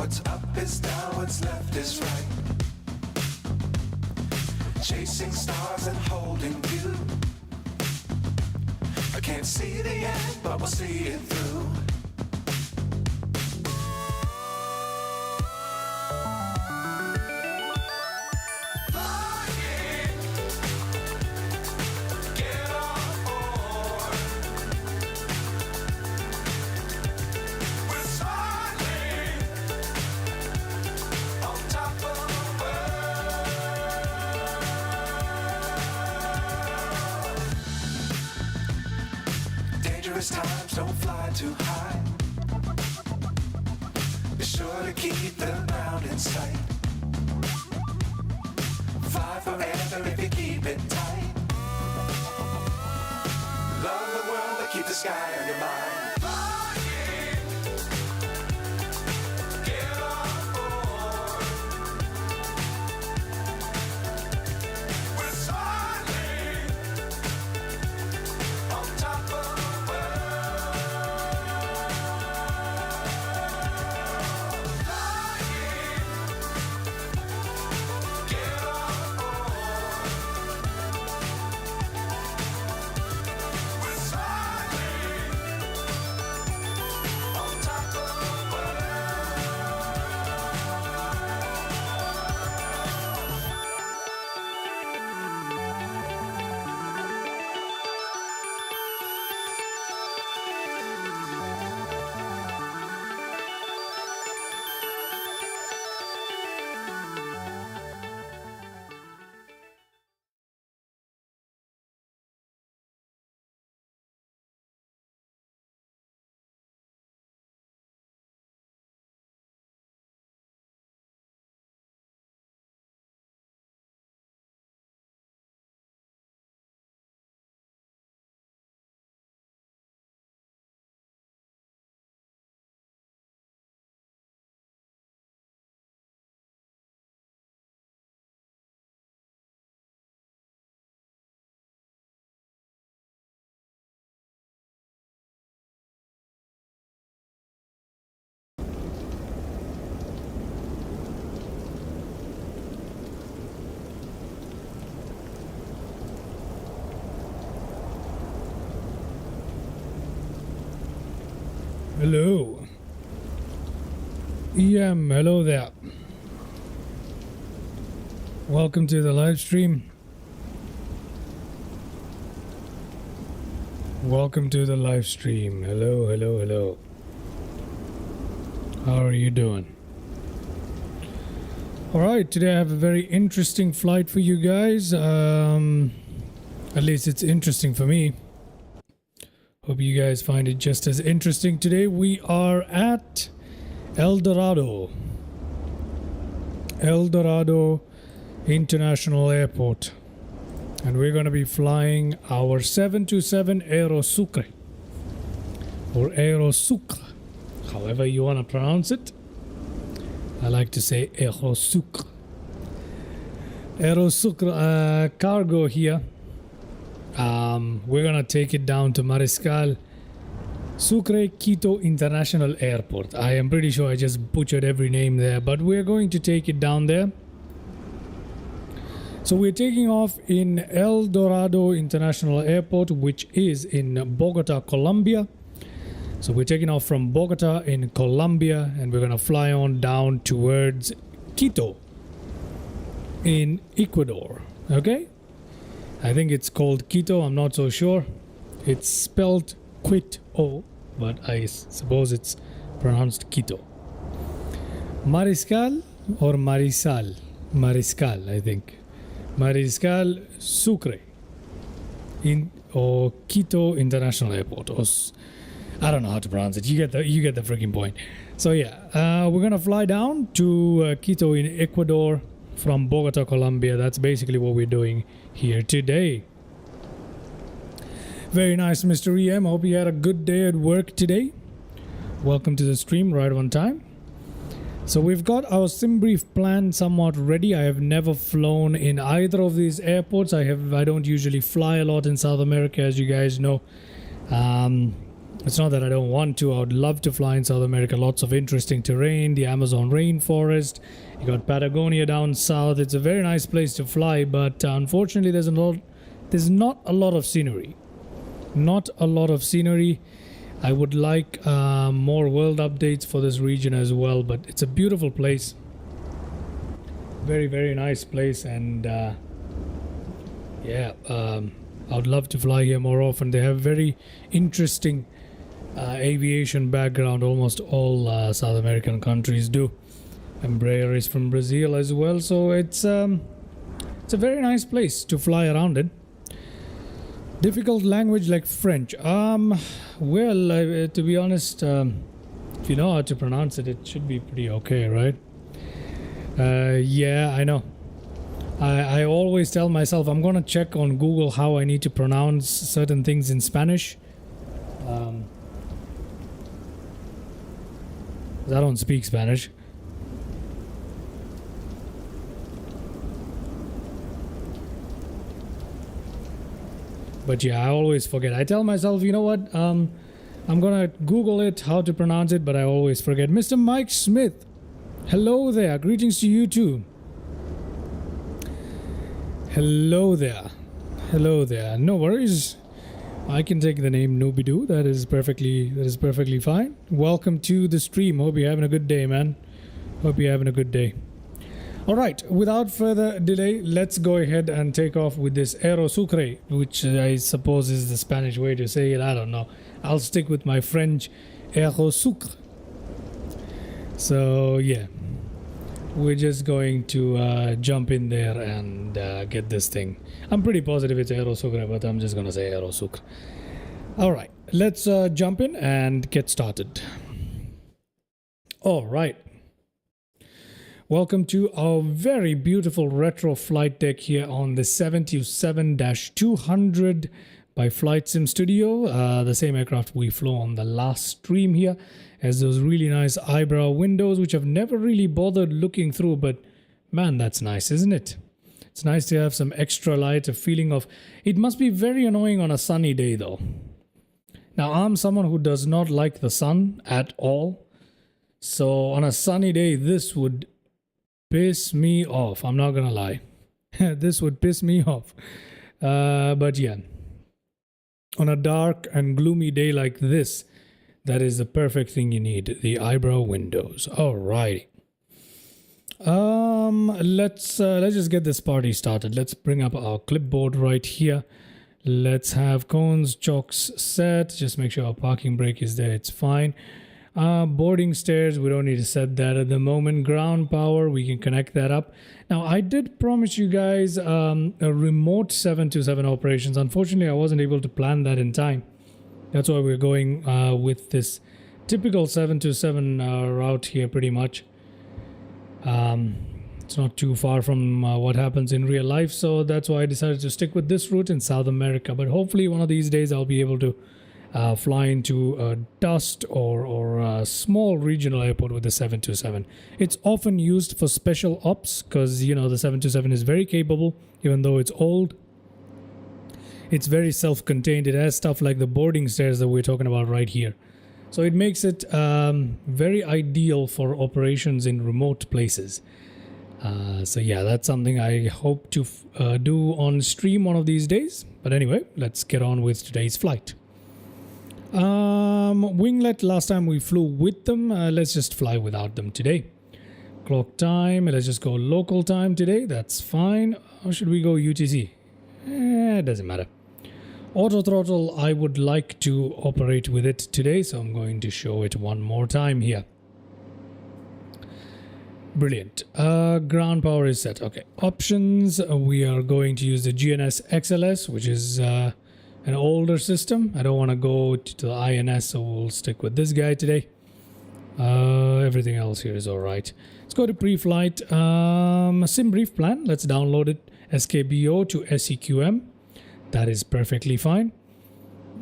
What's up is down, what's left is right. Chasing stars and holding you. I can't see the end, but we'll see it through. Times don't fly too high. Be sure to keep the ground in sight. Fly forever if you keep it tight. Love the world, but keep the sky on your mind. Hello. Hello there. Welcome to the live stream. Welcome to the live stream. Hello, hello, hello. How are you doing? Alright, today I have a very interesting flight for you guys. At least it's interesting for me. Hope you guys find it just as interesting. Today we are at Dorado International Airport, and we're going to be flying our 727 Aero Sucre, or Aero Sucre, however you want to pronounce it. I like to say Aero Sucre. Aero Sucre cargo here. We're gonna take it down to Mariscal Sucre International Airport. I am pretty sure I just butchered every name there, but we're going to take it down there. So we're taking off in Dorado International Airport, which is in Bogota, Colombia. So we're taking off from Bogota in Colombia, and we're gonna fly on down towards Quito in Ecuador. Okay? I think it's called Quito, I'm not so sure. It's spelled Quito, but I suppose it's pronounced Quito. Mariscal or Marisal? Mariscal, I think. Mariscal Sucre or Quito International Airport. Or, I don't know how to pronounce it. You get the freaking point. So yeah, we're gonna fly down to Quito in Ecuador from Bogota, Colombia. That's basically what we're doing here today. Very nice, Mr. EM. Hope you had a good day at work today. Welcome to the stream right on time. So we've got our sim brief plan somewhat ready. I have never flown in either of these airports. I don't usually fly a lot in South America, as you guys know. It's not that I don't want to. I would love to fly in South America. Lots of interesting terrain, the Amazon rainforest. You got Patagonia down south. It's a very nice place to fly, but unfortunately there's not a lot of scenery. Not a lot of scenery. I would like more world updates for this region as well, but it's a beautiful place. Very, very nice place, and yeah, I would love to fly here more often. They have very interesting aviation background. Almost all South American countries do. Embraer is from Brazil as well, so it's a very nice place to fly around in. Difficult language like French. Well, to be honest, if you know how to pronounce it, it should be pretty okay, right? Yeah, I know. I always tell myself I'm gonna check on Google how I need to pronounce certain things in Spanish. I don't speak Spanish. But yeah, I always forget. I tell myself, you know what? I'm gonna Google it, how to pronounce it, but I always forget. Mr. Mike Smith, hello there. Greetings to you too. Hello there. Hello there. No worries. I can take the name Noobidoo. That is perfectly fine. Welcome to the stream. Hope you're having a good day, man. Hope you're having a good day. All right, without further delay, let's go ahead and take off with this Aero Sucre, which I suppose is the Spanish way to say it. I don't know. I'll stick with my French Aero Sucre. So yeah, we're just going to jump in there and get this thing. I'm pretty positive it's Aero Sucre, but I'm just gonna say Aero Sucre. All right, let's jump in and get started. All right. Welcome to our very beautiful retro flight deck here on the 727-200 by FlightSim Studio. The same aircraft we flew on the last stream here. Has those really nice eyebrow windows, which I've never really bothered looking through, but man, that's nice, isn't it? It's nice to have some extra light, a feeling of... It must be very annoying on a sunny day though. Now, I'm someone who does not like the sun at all. So on a sunny day, this would piss me off. I'm not gonna lie. This would piss me off. But yeah, on a dark and gloomy day like this, that is the perfect thing you need, the eyebrow windows. Alrighty. Let's just get this party started. Let's bring up our clipboard right here. Let's have cones, chocks set. Just make sure our parking brake is there. It's fine. Boarding stairs, we don't need to set that at the moment. Ground power, we can connect that up. Now, I did promise you guys a remote 727 operations. Unfortunately, I wasn't able to plan that in time. That's why we're going with this typical 727 route here pretty much. It's not too far from what happens in real life, so that's why I decided to stick with this route in South America. But hopefully one of these days I'll be able to fly into a dust or a small regional airport with the 727. It's often used for special ops because, you know, the 727 is very capable, even though it's old. It's very self-contained. It has stuff like the boarding stairs that we're talking about right here. So it makes it very ideal for operations in remote places. So yeah, that's something I hope to do on stream one of these days. But anyway, let's get on with today's flight. Winglet, last time we flew with them. Let's just fly without them today. Clock time, let's just go local time today. That's fine. Or should we go UTC? It doesn't matter. Auto throttle, I would like to operate with it today, so I'm going to show it one more time here. Brilliant. Ground power is set. Okay. Options, we are going to use the GNS XLS, which is an older system. I don't want to go to the INS, so we'll stick with this guy today. Everything else here is all right. Let's go to pre-flight. Sim brief plan. Let's download it. SKBO to SEQM. That is perfectly fine.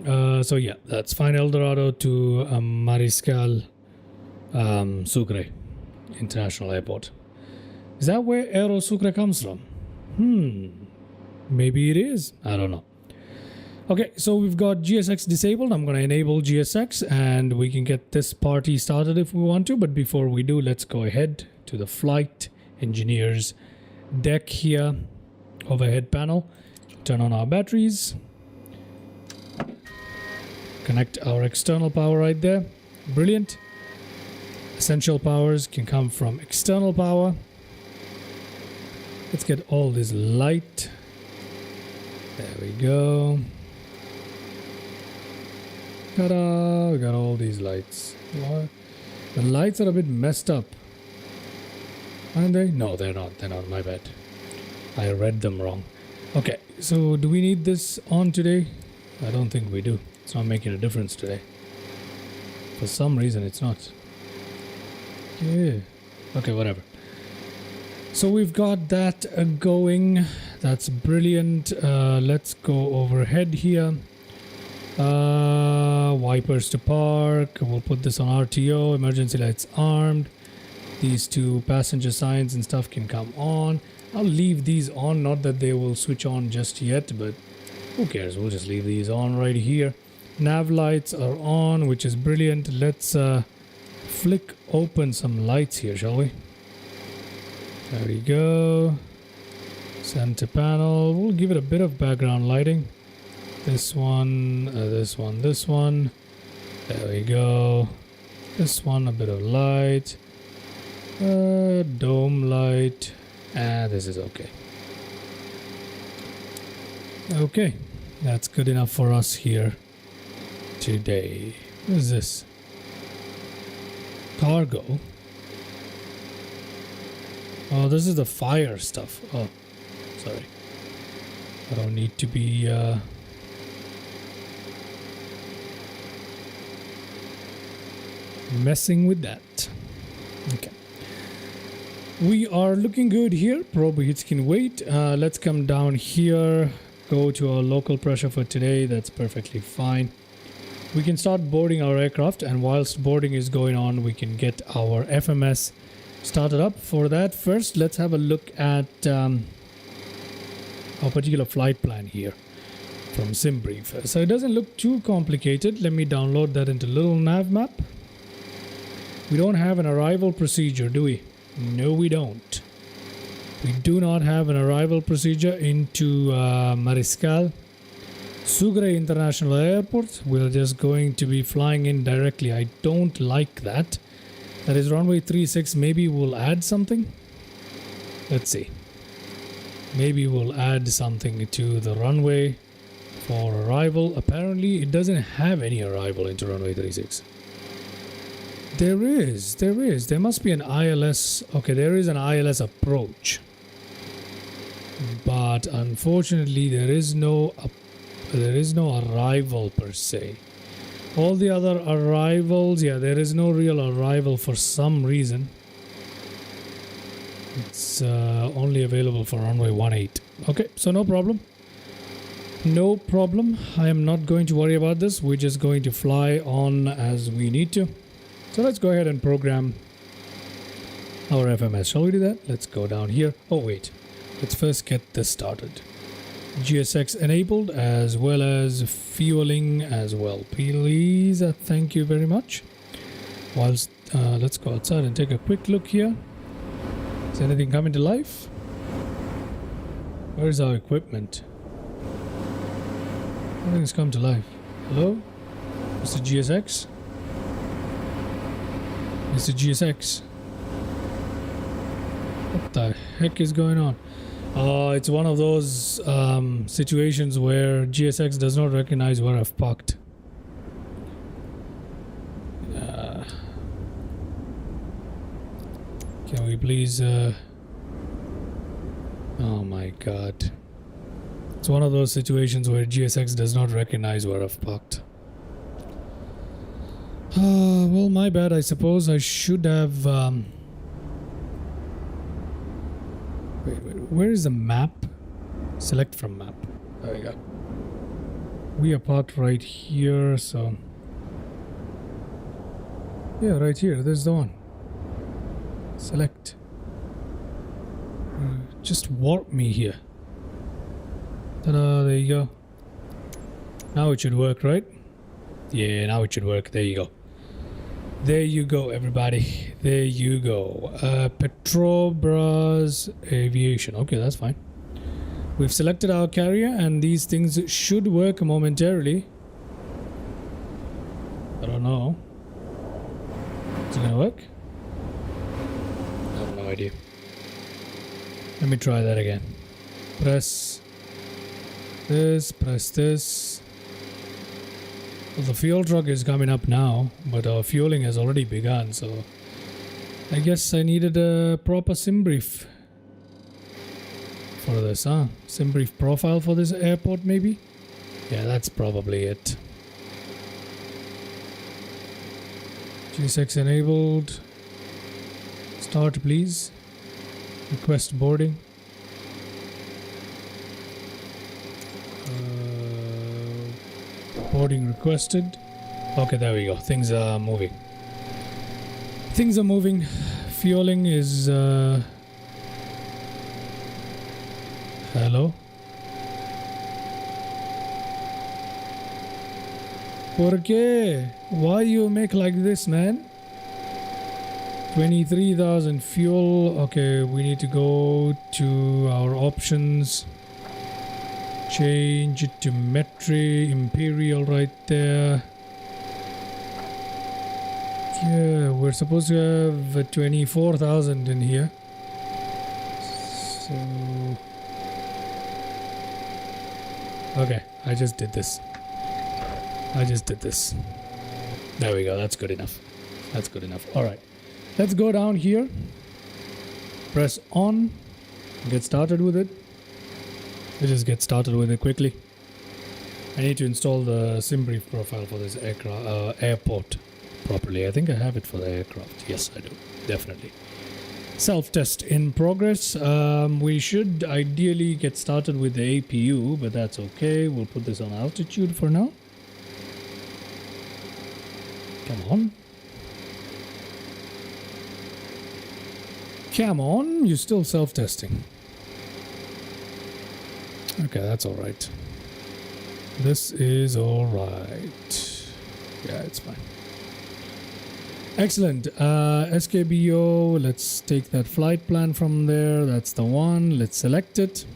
So yeah, that's fine. El Dorado to Mariscal Sucre International Airport. Is that where Aero Sucre comes from? Maybe it is. I don't know. Okay, so we've got GSX disabled. I'm going to enable GSX and we can get this party started if we want to. But before we do, let's go ahead to the flight engineer's deck here, overhead panel. Turn on our batteries. Connect our external power right there. Brilliant. Essential powers can come from external power. Let's get all this light. There we go. Ta-da! We got all these lights. What? The lights are a bit messed up. Aren't they? No, they're not. They're not. My bad. I read them wrong. Okay, so do we need this on today? I don't think we do. It's not making a difference today. For some reason, it's not. Yeah. Okay, whatever. So we've got that going. That's brilliant. Let's go overhead here. Wipers to park. We'll put this on RTO. Emergency lights armed. These two passenger signs and stuff can come on. I'll leave these on. Not that they will switch on just yet, but who cares? We'll just leave these on right here. Nav lights are on, which is brilliant. Let's flick open some lights here, shall we? There we go. Center panel. We'll give it a bit of background lighting. This one, this one, this one. There we go. This one, a bit of light. Dome light. And this is okay. Okay. That's good enough for us here today. What is this? Cargo. Oh, this is the fire stuff. Oh, sorry. I don't need to be messing with that. Okay. We are looking good here. Probe heats can wait. Let's come down here. Go to our local pressure for today. That's perfectly fine. We can start boarding our aircraft, and whilst boarding is going on, we can get our FMS started up. For that, first let's have a look at our particular flight plan here from SimBrief. So it doesn't look too complicated. Let me download that into little nav map. We don't have an arrival procedure, do we? No, we don't. We do not have an arrival procedure into Mariscal Sucre International Airport. We're just going to be flying in directly. I don't like that. That is runway 36. Maybe we'll add something. Let's see. Maybe we'll add something to the runway for arrival. Apparently, it doesn't have any arrival into runway 36. There is. There must be an ILS. Okay, there is an ILS approach. But unfortunately, there is no arrival per se. All the other arrivals, yeah, there is no real arrival for some reason. It's only available for runway 18. Okay, so no problem. No problem. I am not going to worry about this. We're just going to fly on as we need to. So let's go ahead and program our FMS. Shall we do that? Let's go down here. Oh, wait. Let's first get this started. GSX enabled as well as fueling as well. Please, thank you very much. Whilst let's go outside and take a quick look here. Is anything coming to life? Where's our equipment? Nothing's come to life. Hello? Mr. GSX? Mr. GSX? What the heck is going on? It's one of those situations where GSX does not recognize where I've parked. Can we please... Oh my god. It's one of those situations where GSX does not recognize where I've parked. Well, my bad, I suppose. I should have... Wait, where is the map? Select from map. There we go. We are parked right here, so... Yeah, right here. There's the one. Select. Just warp me here. Ta-da, there you go. Now it should work, right? Yeah, now it should work. There you go. There you go, everybody. There you go. Petrobras Aviation. Okay, that's fine. We've selected our carrier and these things should work momentarily. I don't know. Is it gonna work? I have no idea. Let me try that again. Press this. Well, the fuel truck is coming up now, but our fueling has already begun, so I guess I needed a proper sim brief for this, huh? Sim brief profile for this airport, maybe? Yeah, that's probably it. G6 enabled. Start, please. Request boarding. Boarding requested. Okay, there we go. Things are moving. Things are moving. Fueling is... Hello? ¿Por qué? Why you make like this, man? 23,000 fuel. Okay, we need to go to our options. Change it to Metri, Imperial right there. Yeah, we're supposed to have 24,000 in here. So... Okay, I just did this. There we go, that's good enough. That's good enough. Alright, let's go down here. Press on. Get started with it. Let's just get started with it quickly. I need to install the sim brief profile for this airport properly. I think I have it for the aircraft. Yes, I do. Definitely. Self-test in progress. We should ideally get started with the APU, but that's okay. We'll put this on altitude for now. Come on. Come on, you're still self-testing. Okay, that's all right. This is all right. Yeah, it's fine. Excellent. SKBO, let's take that flight plan from there. That's the one. Let's select it.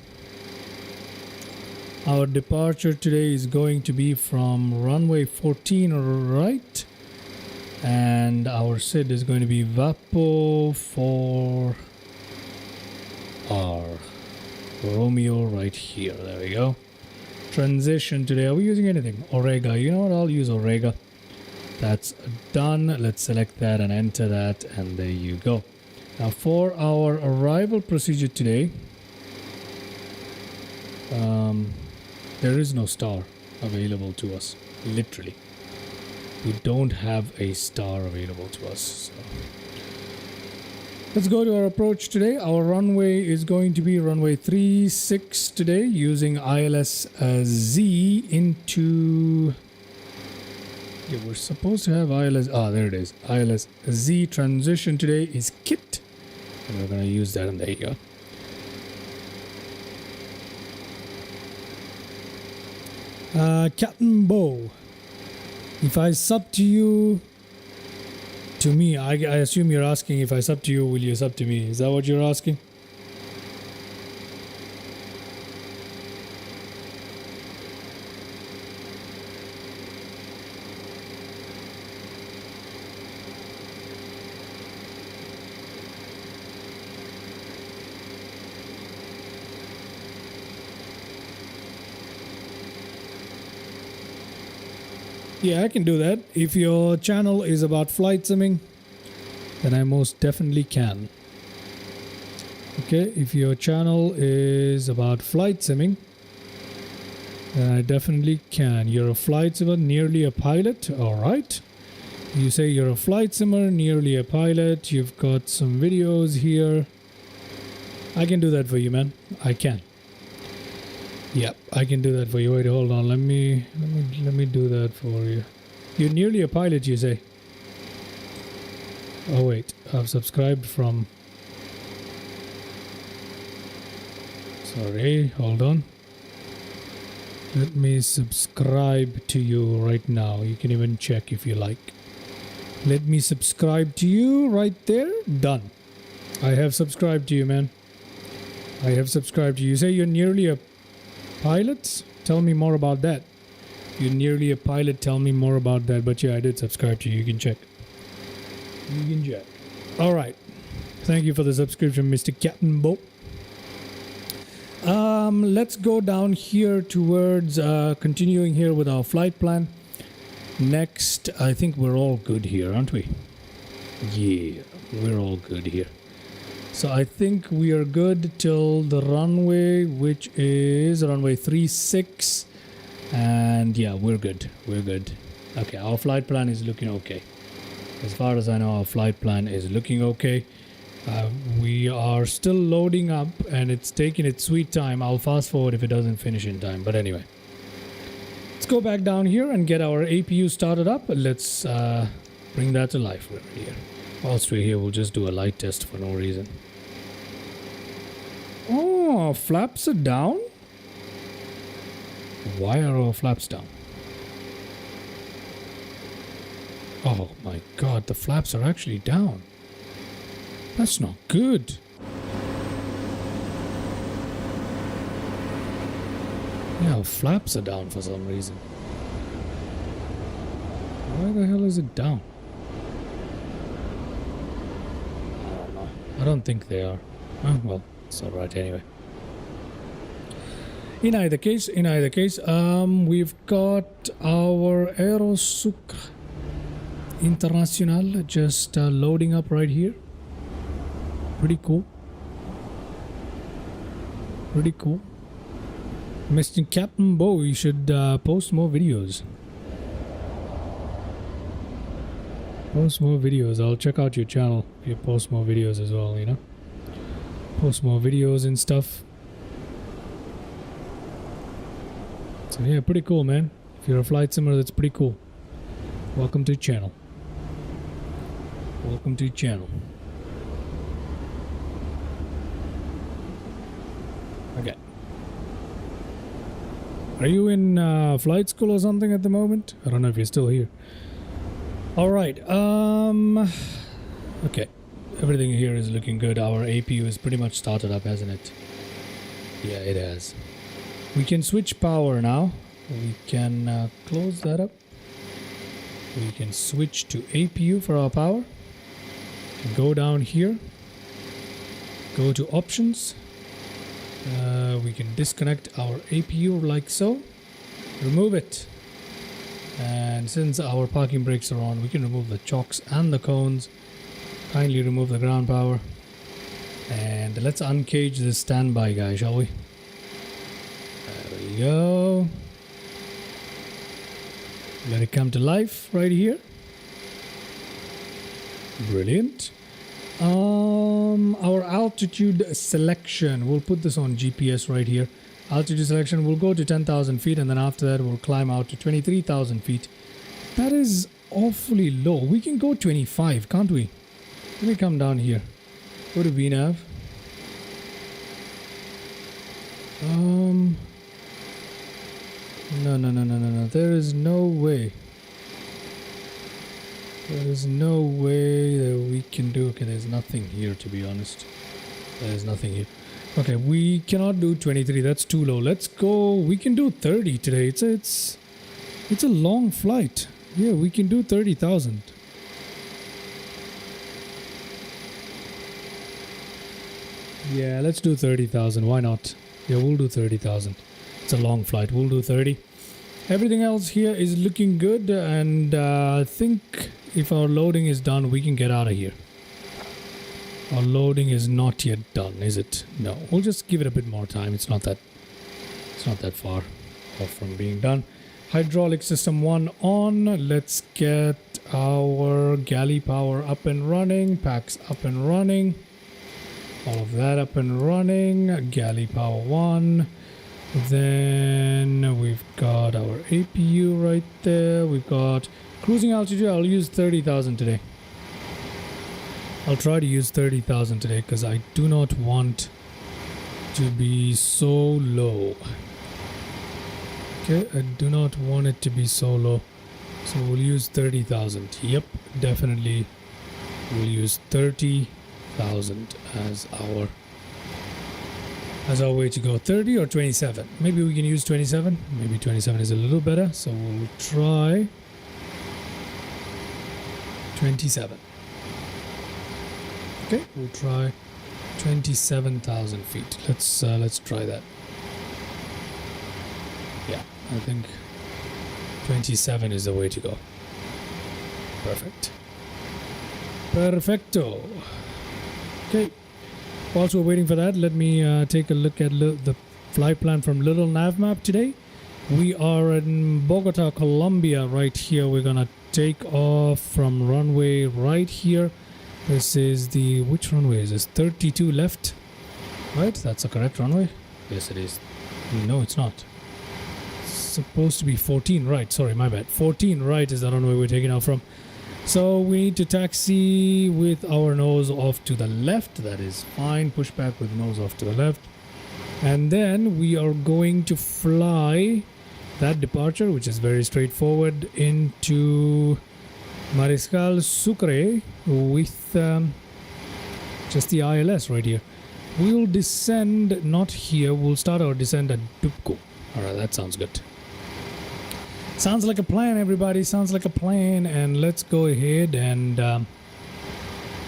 Our departure today is going to be from runway 14 right. And our SID is going to be VAPO 4R. Romeo right here. There we go. Transition today. Are we using anything? Orega. You know what? I'll use Orega. That's done. Let's select that and enter that. And there you go. Now for our arrival procedure today, there is no star available to us. Literally. We don't have a star available to us. So. Let's go to our approach today. Our runway is going to be runway 36 today using ILS Z into... Yeah, we're supposed to have ILS... Ah, there it is. ILS Z transition today is KIT. And we're going to use that, and there you go. Captain Bo, if I sub to you... To me, I assume you're asking if I sub to you, will you sub to me? Is that what you're asking? Yeah, I can do that. If your channel is about flight simming, then I most definitely can. Okay, if your channel is about flight simming, then I definitely can. You're a flight simmer, nearly a pilot. All right. You say you're a flight simmer, nearly a pilot. You've got some videos here. I can do that for you, man. I can. Yep, I can do that for you. Wait, hold on. Let me do that for you. You're nearly a pilot, you say? Oh wait, I've subscribed from... Sorry, hold on. Let me subscribe to you right now. You can even check if you like. Let me subscribe to you right there. Done. I have subscribed to you, man. I have subscribed to you. You say you're nearly a pilot? Tell me more about that. You're nearly a pilot. Tell me more about that. But yeah, I did subscribe to you. You can check. You can check. All right. Thank you for the subscription, Mr. Captain Bo. Let's go down here towards continuing here with our flight plan. Next, I think we're all good here, aren't we? Yeah, we're all good here. So I think we are good till the runway, which is runway 36. And yeah, we're good. We're good. Okay, our flight plan is looking okay. As far as I know, our flight plan is looking okay. We are still loading up and it's taking its sweet time. I'll fast forward if it doesn't finish in time. But anyway, let's go back down here and get our APU started up. Let's bring that to life right here. Whilst we're here, we'll just do a light test for no reason. Oh, flaps are down? Why are our flaps down? Oh my god, the flaps are actually down. That's not good. Yeah, flaps are down for some reason. Why the hell is it down? I don't know. I don't think they are. Oh, well, it's alright anyway. In either case, we've got our Mariscal Sucre International just loading up right here. Pretty cool. Pretty cool. Mr. Captain Bo, you should post more videos. Post more videos. I'll check out your channel if you post more videos as well, you know. Post more videos and stuff. So yeah, pretty cool, man. If you're a flight simmer, that's pretty cool. Welcome to the channel. Welcome to the channel. Okay. Are you in flight school or something at the moment? I don't know if you're still here. All right. Okay. Everything here is looking good. Our APU is pretty much started up, hasn't it? Yeah, it has. We can switch power now. We can close that up. We can switch to APU for our power. Go down here. Go to options. We can disconnect our APU like so. Remove it. And since our parking brakes are on, we can remove the chocks and the cones. Kindly remove the ground power. And let's uncage this standby guy, shall we? There we go. Let it come to life right here. Brilliant. Our altitude selection, we'll put this on GPS right here. Altitude selection, we'll go to 10,000 feet and then after that we'll climb out to 23,000 feet. That is awfully low. We can go 25, can't we? Let me come down here. What do we have? No. There is no way. There is no way that we can do... Okay, there's nothing here, to be honest. There's nothing here. Okay, we cannot do 23. That's too low. Let's go... We can do 30 today. It's a long flight. Yeah, we can do 30,000. Yeah, let's do 30,000. Why not? Yeah, we'll do 30,000. It's a long flight. We'll do 30. Everything else here is looking good, and I think if our loading is done, we can get out of here. Our loading is not yet done, is it? No, we'll just give it a bit more time. It's not that far off from being done. Hydraulic system 1 on. Let's get our galley power up and running. Packs up and running. All of that up and running. Galley power 1. Then we've got our APU right there. We've got cruising altitude. I'll use 30,000 today. I'll try to use 30,000 today because I do not want to be so low. Okay, I do not want it to be so low. So we'll use 30,000. Yep, definitely we'll use 30,000 as our way to go. 30 or 27? Maybe we can use 27. Maybe 27 is a little better. So we'll try 27. Okay, we'll try 27,000 feet. Let's try that. Yeah, I think 27 is the way to go. Perfect. Perfecto. Okay. Whilst we're waiting for that, let me take a look at the flight plan from Little Nav Map today. We are in Bogota, Colombia right here. We're gonna take off from runway right here. This is the, which runway is this? 32 left, right? That's the correct runway? Yes, it is. No, it's not. It's supposed to be 14 right. Sorry, my bad. 14 right is the runway we're taking off from. So we need to taxi with our nose off to the left. That is fine. Push back with nose off to the left. And then we are going to fly that departure, which is very straightforward, into Mariscal Sucre with just the ILS right here. We'll descend not here. We'll start our descent at Dupco. Alright, that sounds good. Sounds like a plan, everybody. Sounds like a plan. And let's go ahead and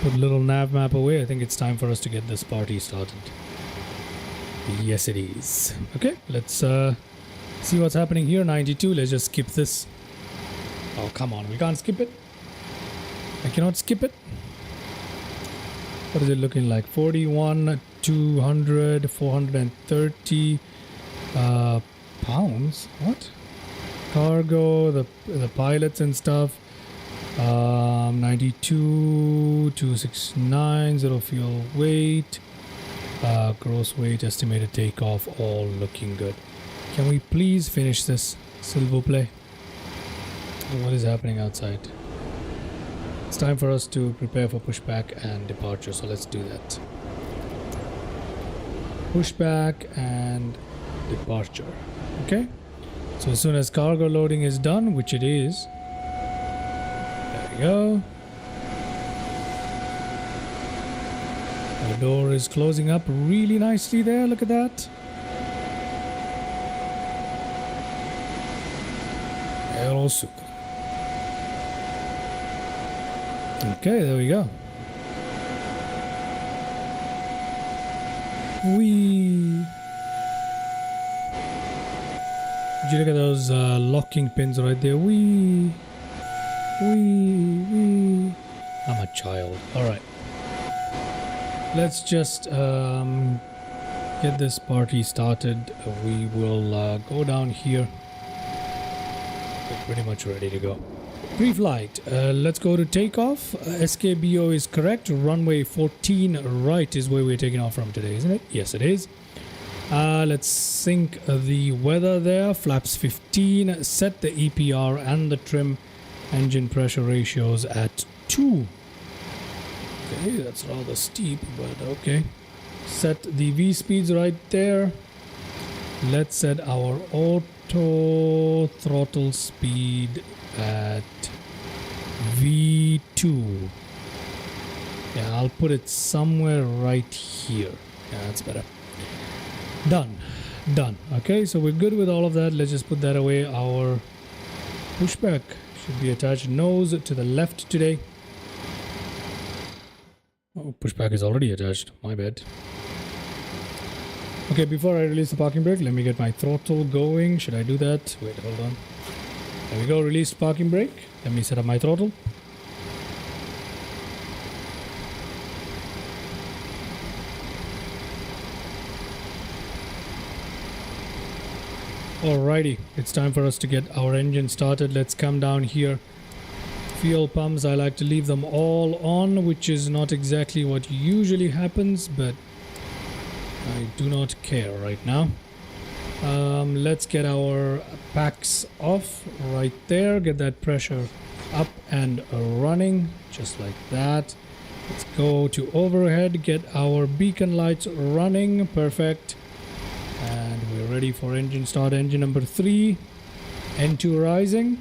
put a little nav map away. I think it's time for us to get this party started. Yes, it is. Okay, let's see what's happening here. 92. Let's just skip this. Oh, come on. We can't skip it. I cannot skip it. What is it looking like? 41, 200, 430 pounds. What? Cargo, the pilots and stuff. 92, 269, 0 fuel weight. Gross weight, estimated takeoff, all looking good. Can we please finish this? S'il vous plaît. What is happening outside? It's time for us to prepare for pushback and departure, so let's do that. Pushback and departure. Okay? So as soon as cargo loading is done, which it is, there we go. The door is closing up really nicely there. Look at that. Hello, Sucre. Okay, there we go. Whee! Did you look at those locking pins right there? Whee! Whee! Whee! I'm a child. Alright. Let's just get this party started. We will go down here. We're pretty much ready to go. Pre-flight. Let's go to takeoff. SKBO is correct. Runway 14 right is where we're taking off from today, isn't it? Yes, it is. Let's sync the weather there. Flaps 15. Set the EPR and the trim engine pressure ratios at 2. Okay, that's rather steep, but okay. Set the V speeds right there. Let's set our auto throttle speed at V2. Yeah, I'll put it somewhere right here. Yeah, that's better. Done. Okay, so we're good with all of that. Let's just put that away. Our pushback should be attached nose to the left today. Oh, pushback is already attached. My bad. Okay, before I release the parking brake, let me get my throttle going. Should I do that? Wait, hold on. There we go. Release parking brake. Let me set up my throttle. Alrighty, it's time for us to get our engine started. Let's come down here. Fuel pumps, I like to leave them all on, which is not exactly what usually happens, but I do not care right now. Let's get our packs off right there. Get that pressure up and running, just like that. Let's go to overhead, get our beacon lights running. Perfect. And we're We're ready for engine start. Engine number 3, N2 rising.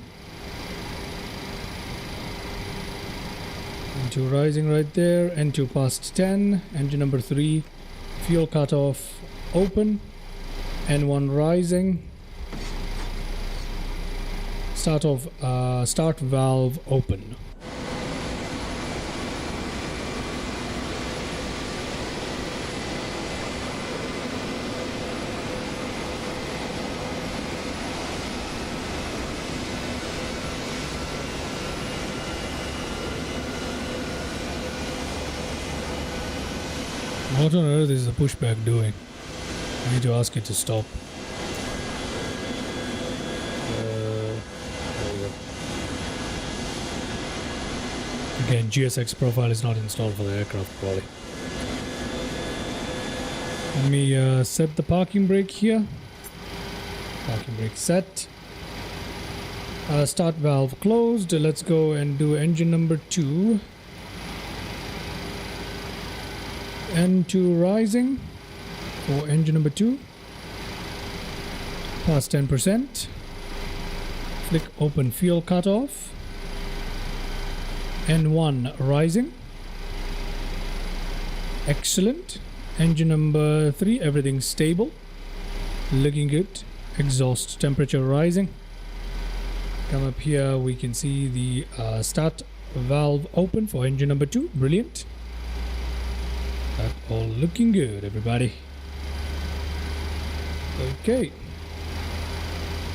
N2 rising right there. N2 past 10. Engine number 3, fuel cutoff open. N1 rising. Start valve open. What on earth is the pushback doing? I need to ask it to stop. There we go. Again, GSX profile is not installed for the aircraft probably. Let me set the parking brake here. Parking brake set. Start valve closed. Let's go and do engine number 2. N2 rising for engine number 2. Past 10%. Flick open fuel cutoff. N1 rising. Excellent. Engine number 3, everything stable. Looking good. Exhaust temperature rising. Come up here, we can see the start valve open for engine number 2. Brilliant. That all looking good, everybody. Okay.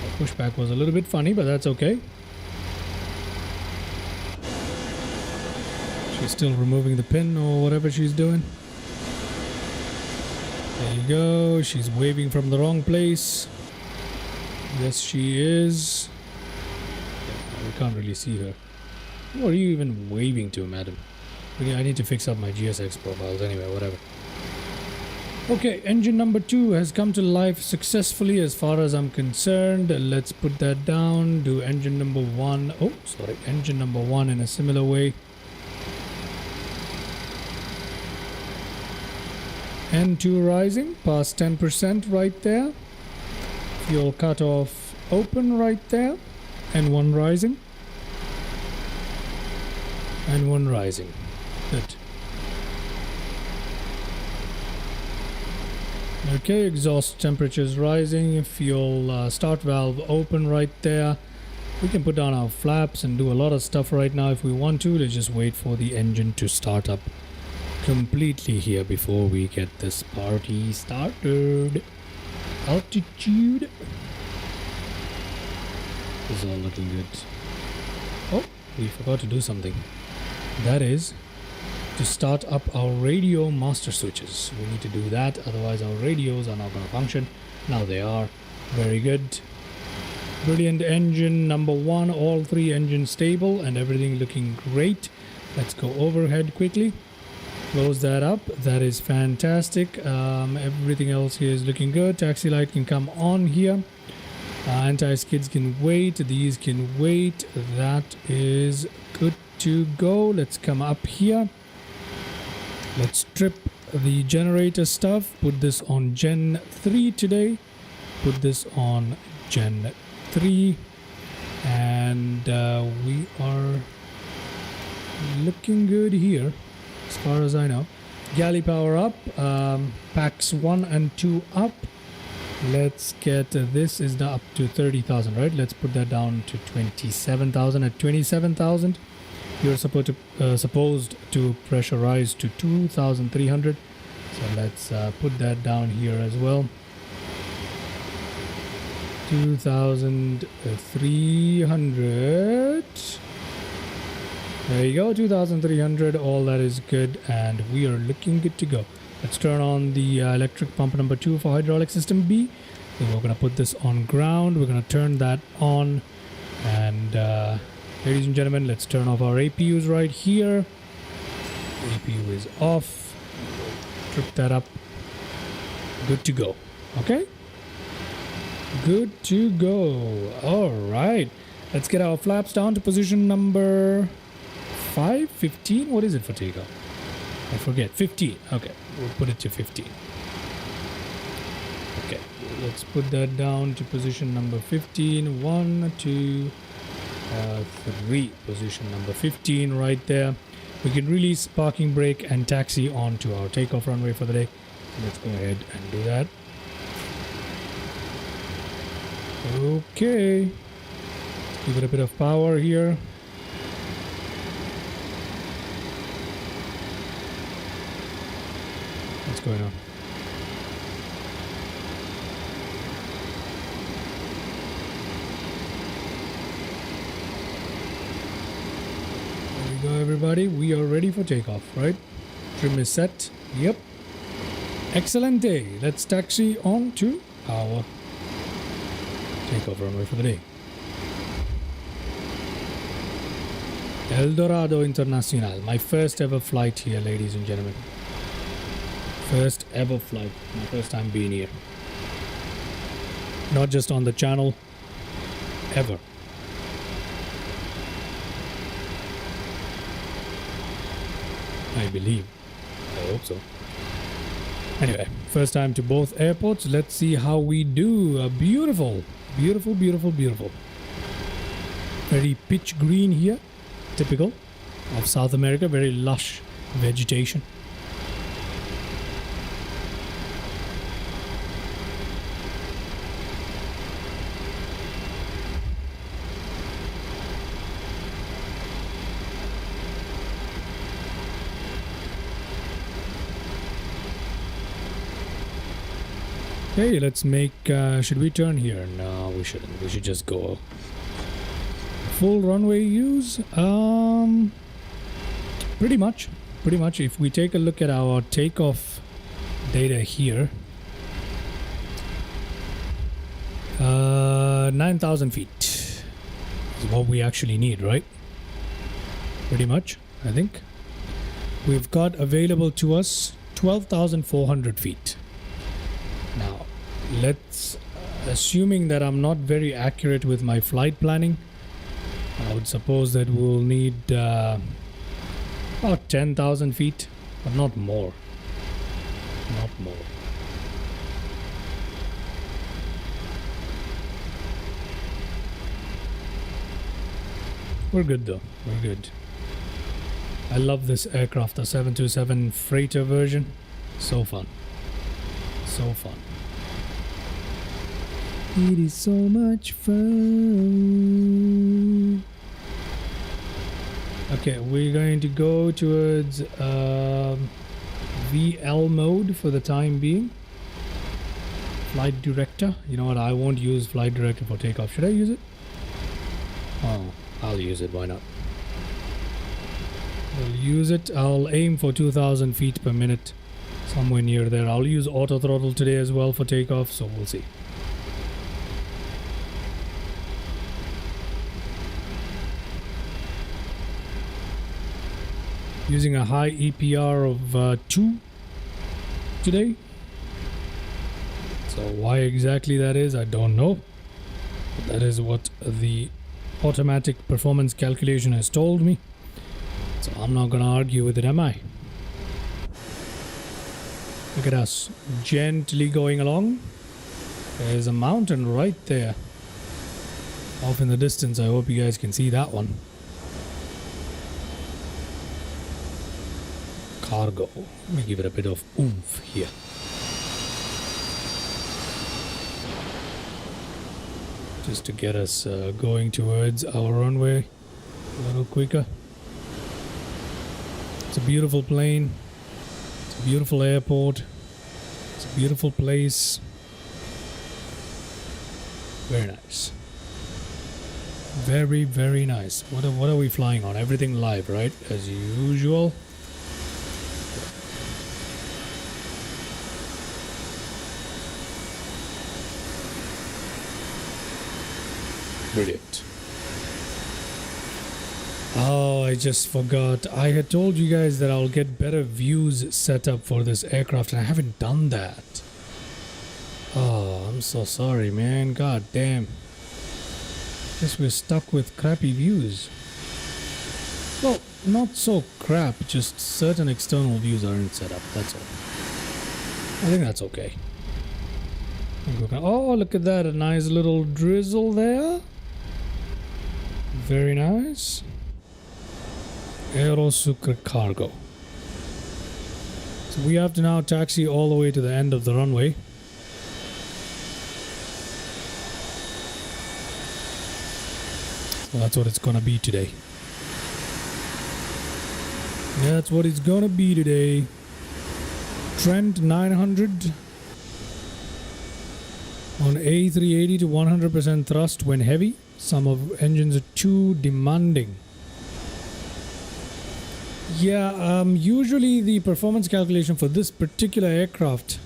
The pushback was a little bit funny, but that's okay. She's still removing the pin or whatever she's doing. There you go. She's waving from the wrong place. Yes, she is. We can't really see her. Who are you even waving to, madam? Okay, I need to fix up my GSX profiles anyway, whatever. Okay, engine number 2 has come to life successfully as far as I'm concerned. Let's put that down. Do engine number 1. Oh, sorry. Engine number 1 in a similar way. N2 rising, past 10% right there. Fuel cutoff open right there. N1 rising. N1 rising. Good. Okay, exhaust temperatures rising. Fuel start valve open right there. We can put down our flaps and do a lot of stuff right now if we want to. Let's just wait for the engine to start up completely here before we get this party started. Altitude. This is all looking good. Oh, we forgot to do something. That is to start up our radio master switches. We need to do that, otherwise our radios are not going to function. Now they are. Very good. Brilliant. Engine number 1, all 3 engines stable and everything looking great. Let's go overhead quickly. Close that up. That is fantastic. Everything else here is looking good. Taxi light can come on here. Anti-skids can wait. These can wait. That is good to go. Let's come up here. Let's strip the generator stuff. Put this on Gen 3 today. Put this on Gen 3. And we are looking good here as far as I know. Galley power up. Packs 1 and 2 up. Let's get this is now up to 30,000, right? Let's put that down to 27,000. At 27,000 you're supposed to pressurize to 2,300. So let's put that down here as well. 2,300. There you go, 2,300. All that is good, and we are looking good to go. Let's turn on the electric pump number 2 for hydraulic system B. Then we're going to put this on ground. We're going to turn that on. And ladies and gentlemen, let's turn off our APUs right here. APU is off. Trip that up. Good to go. Okay? Good to go. All right. Let's get our flaps down to position number 5, 15. What is it for takeoff? I forget. 15. Okay. We'll put it to 15. Okay, let's put that down to position number 15. 1, 2, 3. Position number 15 right there. We can release parking brake and taxi onto our takeoff runway for the day. So let's go ahead and do that. Okay. Give it a bit of power here. What's going on? There we go, everybody. We are ready for takeoff, right? Trim is set. Yep. Excellent day. Let's taxi on to our takeoff runway for the day. El Dorado International. My first ever flight here, ladies and gentlemen. First ever flight. My first time being here. Not just on the channel. Ever. I believe. I hope so. Anyway, first time to both airports. Let's see how we do. Beautiful. Beautiful, beautiful, beautiful. Very pitch green here. Typical of South America. Very lush vegetation. Okay, let's make, should we turn here? No, we shouldn't. We should just go full runway use. Pretty much. If we take a look at our takeoff data here, 9,000 feet is what we actually need, right? Pretty much, I think. We've got available to us 12,400 feet. Now, let's, assuming that I'm not very accurate with my flight planning, I would suppose that we'll need about 10,000 feet, but not more. Not more. We're good though. We're good. I love this aircraft, the 727 freighter version. So fun. So fun. It is so much fun. Okay, we're going to go towards VL mode for the time being. Flight director. You know what? I won't use flight director for takeoff. Should I use it? Oh, I'll use it. Why not? I'll use it. I'll aim for 2,000 feet per minute. Somewhere near there. I'll use auto throttle today as well for takeoff, so we'll see. Using a high EPR of 2 today. So why exactly that is, I don't know. But that is what the automatic performance calculation has told me. So I'm not gonna argue with it, am I? Look at us, gently going along. There's a mountain right there. Off in the distance, I hope you guys can see that one. Cargo. Let me give it a bit of oomph here. Just to get us going towards our runway a little quicker. It's a beautiful plane. It's a beautiful airport. It's a beautiful place. Very nice. Very, very nice. What are we flying on? Everything live, right? As usual. Brilliant. Oh, I just forgot. I had told you guys that I'll get better views set up for this aircraft, and I haven't done that. Oh, I'm so sorry, man. God damn. Guess we're stuck with crappy views. Well, not so crap, just certain external views aren't set up, that's all. I think that's okay. Oh, look at that, a nice little drizzle there. Very nice. Dorado Sucre cargo. So we have to now taxi all the way to the end of the runway. So that's what it's gonna be today. That's what it's gonna be today. Trent 900 on A380 to 100% thrust when heavy. Some of engines are too demanding. Yeah, usually the performance calculation for this particular aircraft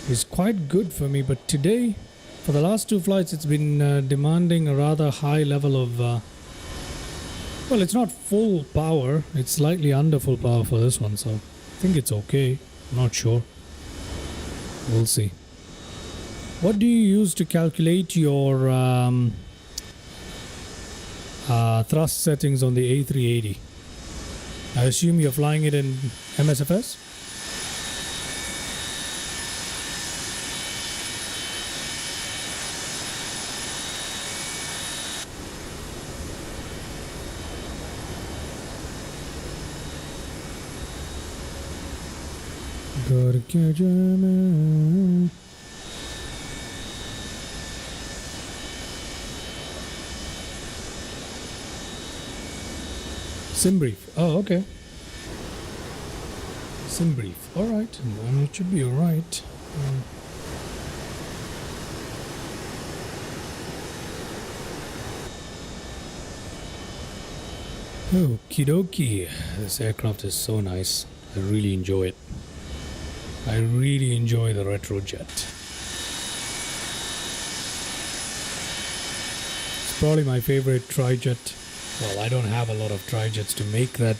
is quite good for me, but today, for the last two flights, it's been demanding a rather high level of well, it's not full power, it's slightly under full power for this one, so I think it's okay. I'm not sure. We'll see. What do you use to calculate your thrust settings on the A380? I assume you're flying it in MSFS? Gotta catch a man. Sim brief. Oh, okay. Sim brief. All right. Then it should be all right. Okie dokie. This aircraft is so nice. I really enjoy it. I really enjoy the retrojet. It's probably my favorite trijet. Well, I don't have a lot of trijets to make that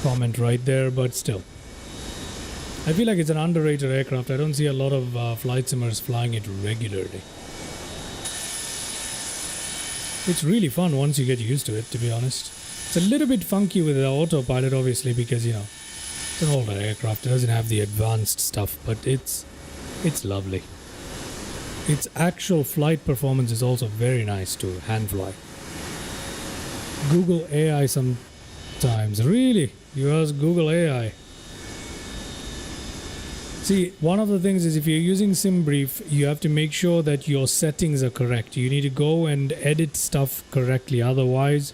comment right there, but still. I feel like it's an underrated aircraft. I don't see a lot of flight simmers flying it regularly. It's really fun once you get used to it, to be honest. It's a little bit funky with the autopilot, obviously, because, you know, it's an older aircraft. It doesn't have the advanced stuff, but it's lovely. Its actual flight performance is also very nice to hand fly. Google AI sometimes. Really? You ask Google AI? See, one of the things is if you're using SimBrief, you have to make sure that your settings are correct. You need to go and edit stuff correctly. Otherwise,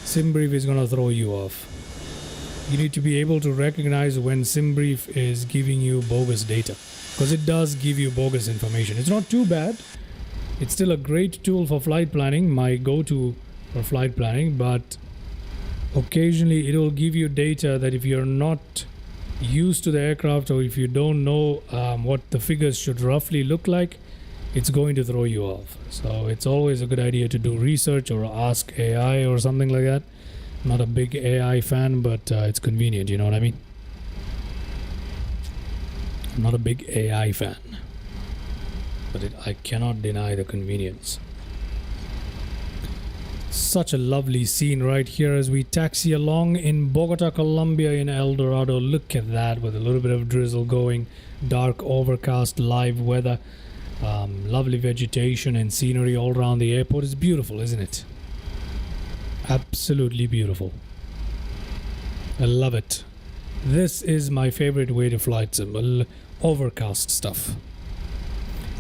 SimBrief is going to throw you off. You need to be able to recognize when SimBrief is giving you bogus data. Because it does give you bogus information. It's not too bad. It's still a great tool for flight planning, my go-to for flight planning, but occasionally it will give you data that if you're not used to the aircraft or if you don't know what the figures should roughly look like, it's going to throw you off. So it's always a good idea to do research or ask AI or something like that. Not a big AI fan, but it's convenient, you know what I mean? I'm not a big AI fan, but I cannot deny the convenience. Such a lovely scene right here as we taxi along in Bogota, Colombia in El Dorado. Look at that, with a little bit of drizzle going, dark overcast live weather, lovely vegetation and scenery all around the airport. It's beautiful, isn't it? Absolutely beautiful. I love it. This is my favorite way to flight sim. Overcast stuff.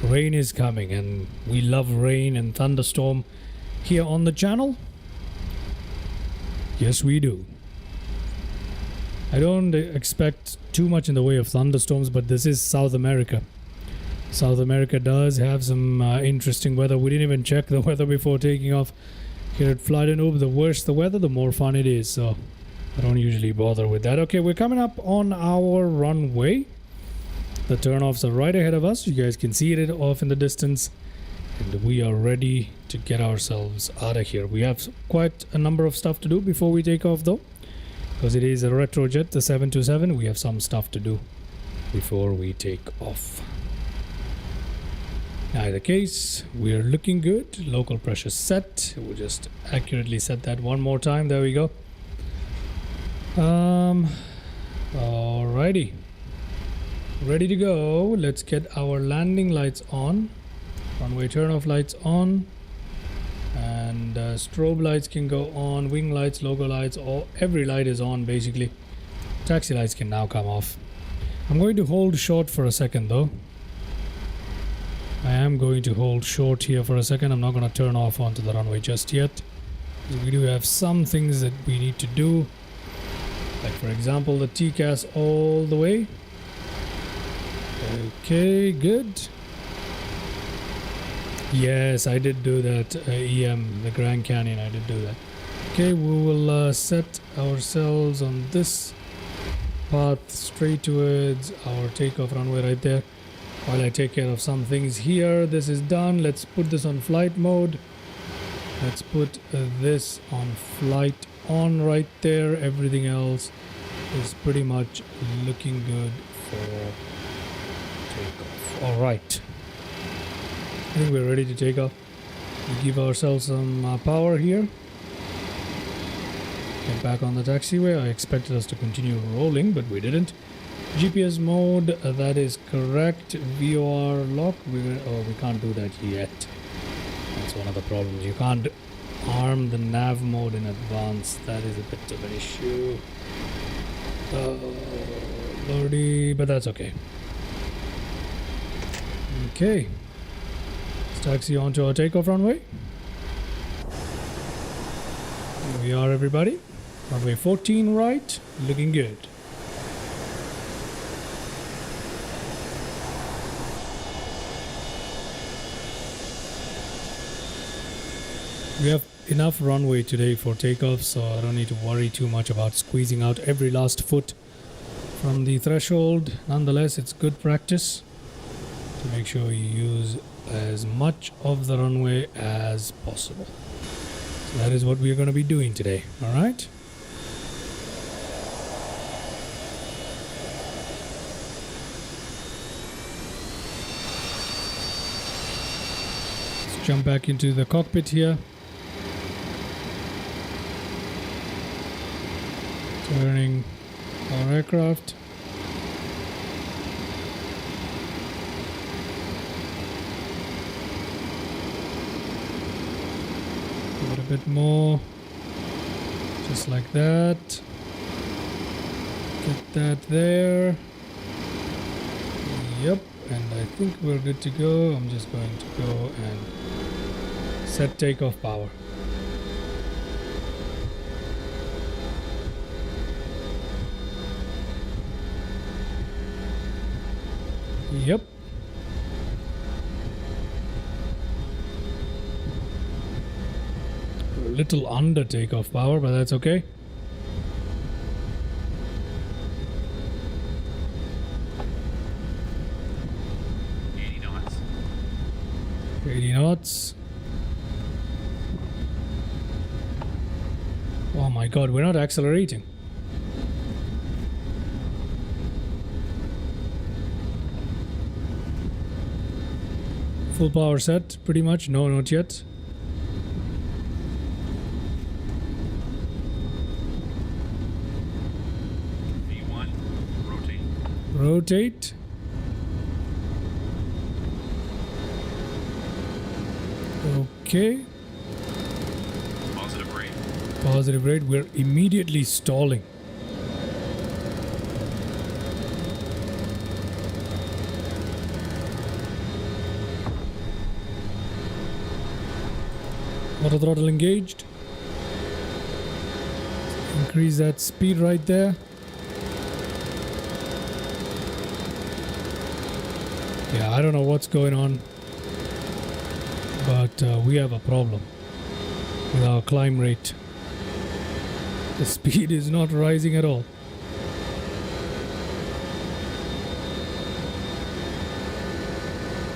Rain is coming and we love rain and thunderstorm here on the channel. Yes, we do. I don't expect too much in the way of thunderstorms, but this is South America. South America does have some interesting weather. We didn't even check the weather before taking off. Here at Flight Noob, the worse the weather, the more fun it is. So I don't usually bother with that. Okay, we're coming up on our runway. The turnoffs are right ahead of us. You guys can see it off in the distance. And we are ready to get ourselves out of here. We have quite a number of stuff to do before we take off though. Because it is a retrojet, the 727. We have some stuff to do before we take off. In either case, we are looking good. Local pressure set. We'll just accurately set that one more time. There we go. Alrighty. Ready to go. Let's get our landing lights on. Runway turn-off lights on. And strobe lights can go on. Wing lights, logo lights, every light is on basically. Taxi lights can now come off. I'm going to hold short for a second though. I am going to hold short here for a second. I'm not going to turn off onto the runway just yet. We do have some things that we need to do. Like for example, the TCAS all the way. Okay, good. Yes, I did do that. EM, the Grand Canyon, I did do that. Okay, we will set ourselves on this path straight towards our takeoff runway right there. While I take care of some things here, this is done. Let's put this on flight mode. Let's put this on flight on right there. Everything else is pretty much looking good for takeoff. All right. I think we're ready to take off. We give ourselves some power here. Get back on the taxiway. I expected us to continue rolling, but we didn't. GPS mode, that is correct. VOR lock, we can't do that yet. That's one of the problems. You can't arm the nav mode in advance. That is a bit of an issue. Lordy, but that's okay. Okay. Let's taxi onto our takeoff runway. Here we are, everybody. Runway 14 right, looking good. We have enough runway today for takeoff, so I don't need to worry too much about squeezing out every last foot from the threshold. Nonetheless, it's good practice to make sure you use as much of the runway as possible. So that is what we're going to be doing today, all right? Let's jump back into the cockpit here. Turning our aircraft. Give it a bit more. Just like that. Get that there. Yep, and I think we're good to go. I'm just going to go and set takeoff power. Yep. A little under takeoff power, but that's okay. knots. 80 knots. Oh my god, we're not accelerating. Full power set, pretty much. No, not yet. V1, rotate. Rotate. Okay. Positive rate. Positive rate. We're immediately stalling. Auto throttle engaged. Increase that speed right there. Yeah, I don't know what's going on, but we have a problem with our climb rate. The speed is not rising at all.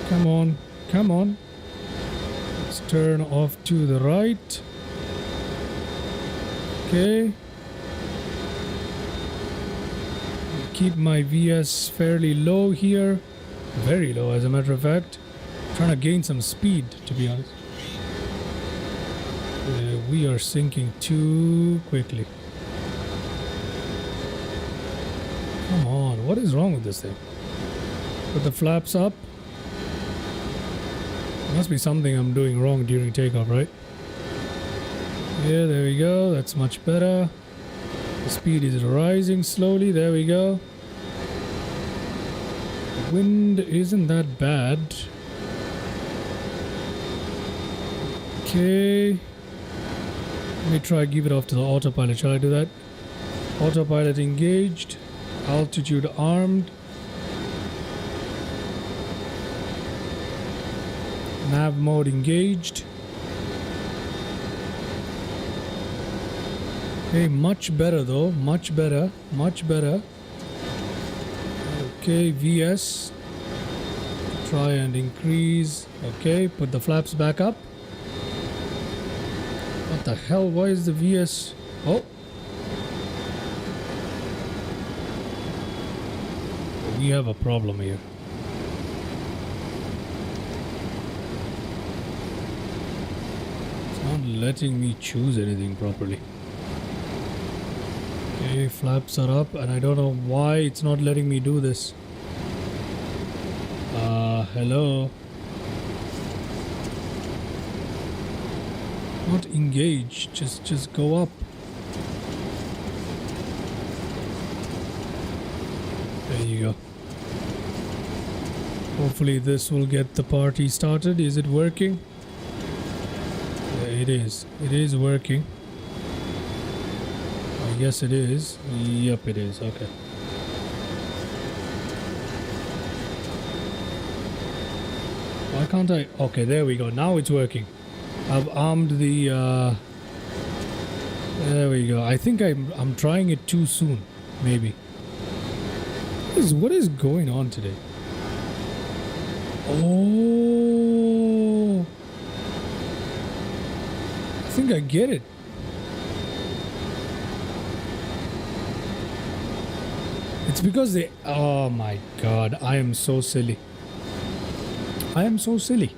Come on, come on. Let's turn off to the right. Okay. Keep my VS fairly low here. Very low, as a matter of fact. Trying to gain some speed, to be honest. We are sinking too quickly. Come on, what is wrong with this thing? Put the flaps up. Must be something I'm doing wrong during takeoff, right? Yeah, there we go. That's much better. The speed is rising slowly. There we go. The wind isn't that bad. Okay. Let me try give it off to the autopilot. Shall I do that? Autopilot engaged. Altitude armed. Nav mode engaged. Okay, much better though. Much better. Much better. Okay, VS. Try and increase. Okay, put the flaps back up. What the hell? Why is the VS? Oh. We have a problem here. It's not letting me choose anything properly. Okay, flaps are up, and I don't know why it's not letting me do this. Hello. Not engage, just go up. There you go. Hopefully this will get the party started. Is it working? Yeah, it is. It is working. I guess it is. Yep, it is. Okay. Why can't I? Okay, there we go. Now it's working. I've armed the there we go. I think I'm trying it too soon, maybe. What is going on today? Oh, I think I get it. It's because they, oh my god, I am so silly. I am so silly.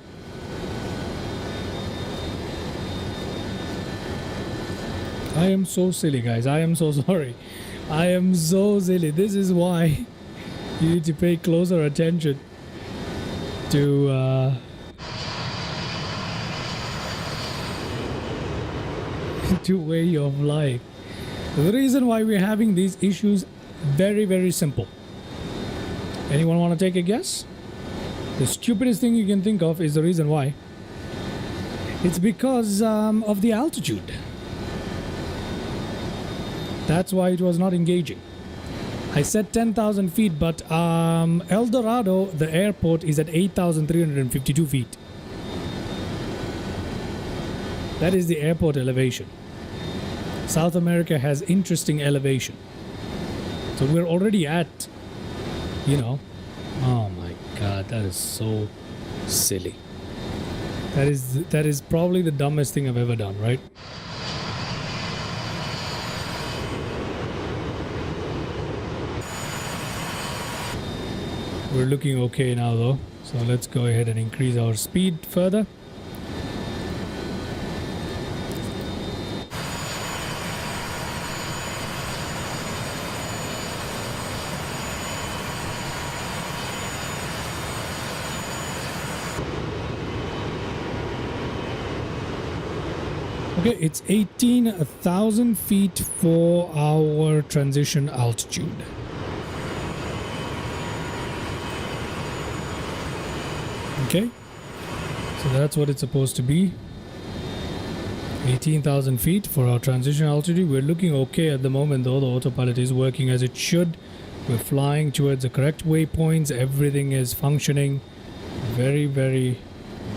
I am so silly, guys. I am so sorry. I am so silly. This is why you need to pay closer attention to to way of life. The reason why we're having these issues, very, very simple. Anyone want to take a guess? The stupidest thing you can think of is the reason why. It's because of the altitude. That's why it was not engaging. I said 10,000 feet, but El Dorado, the airport, is at 8,352 feet. That is the airport elevation. South America has interesting elevation. So we're already at, you know, oh my god, that is so silly. That is probably the dumbest thing I've ever done, right? We're looking okay now though, so let's go ahead and increase our speed further. Okay, it's 18,000 feet for our transition altitude. Okay, so that's what it's supposed to be. 18,000 feet for our transition altitude. We're looking okay at the moment though. The autopilot is working as it should. We're flying towards the correct waypoints. Everything is functioning very, very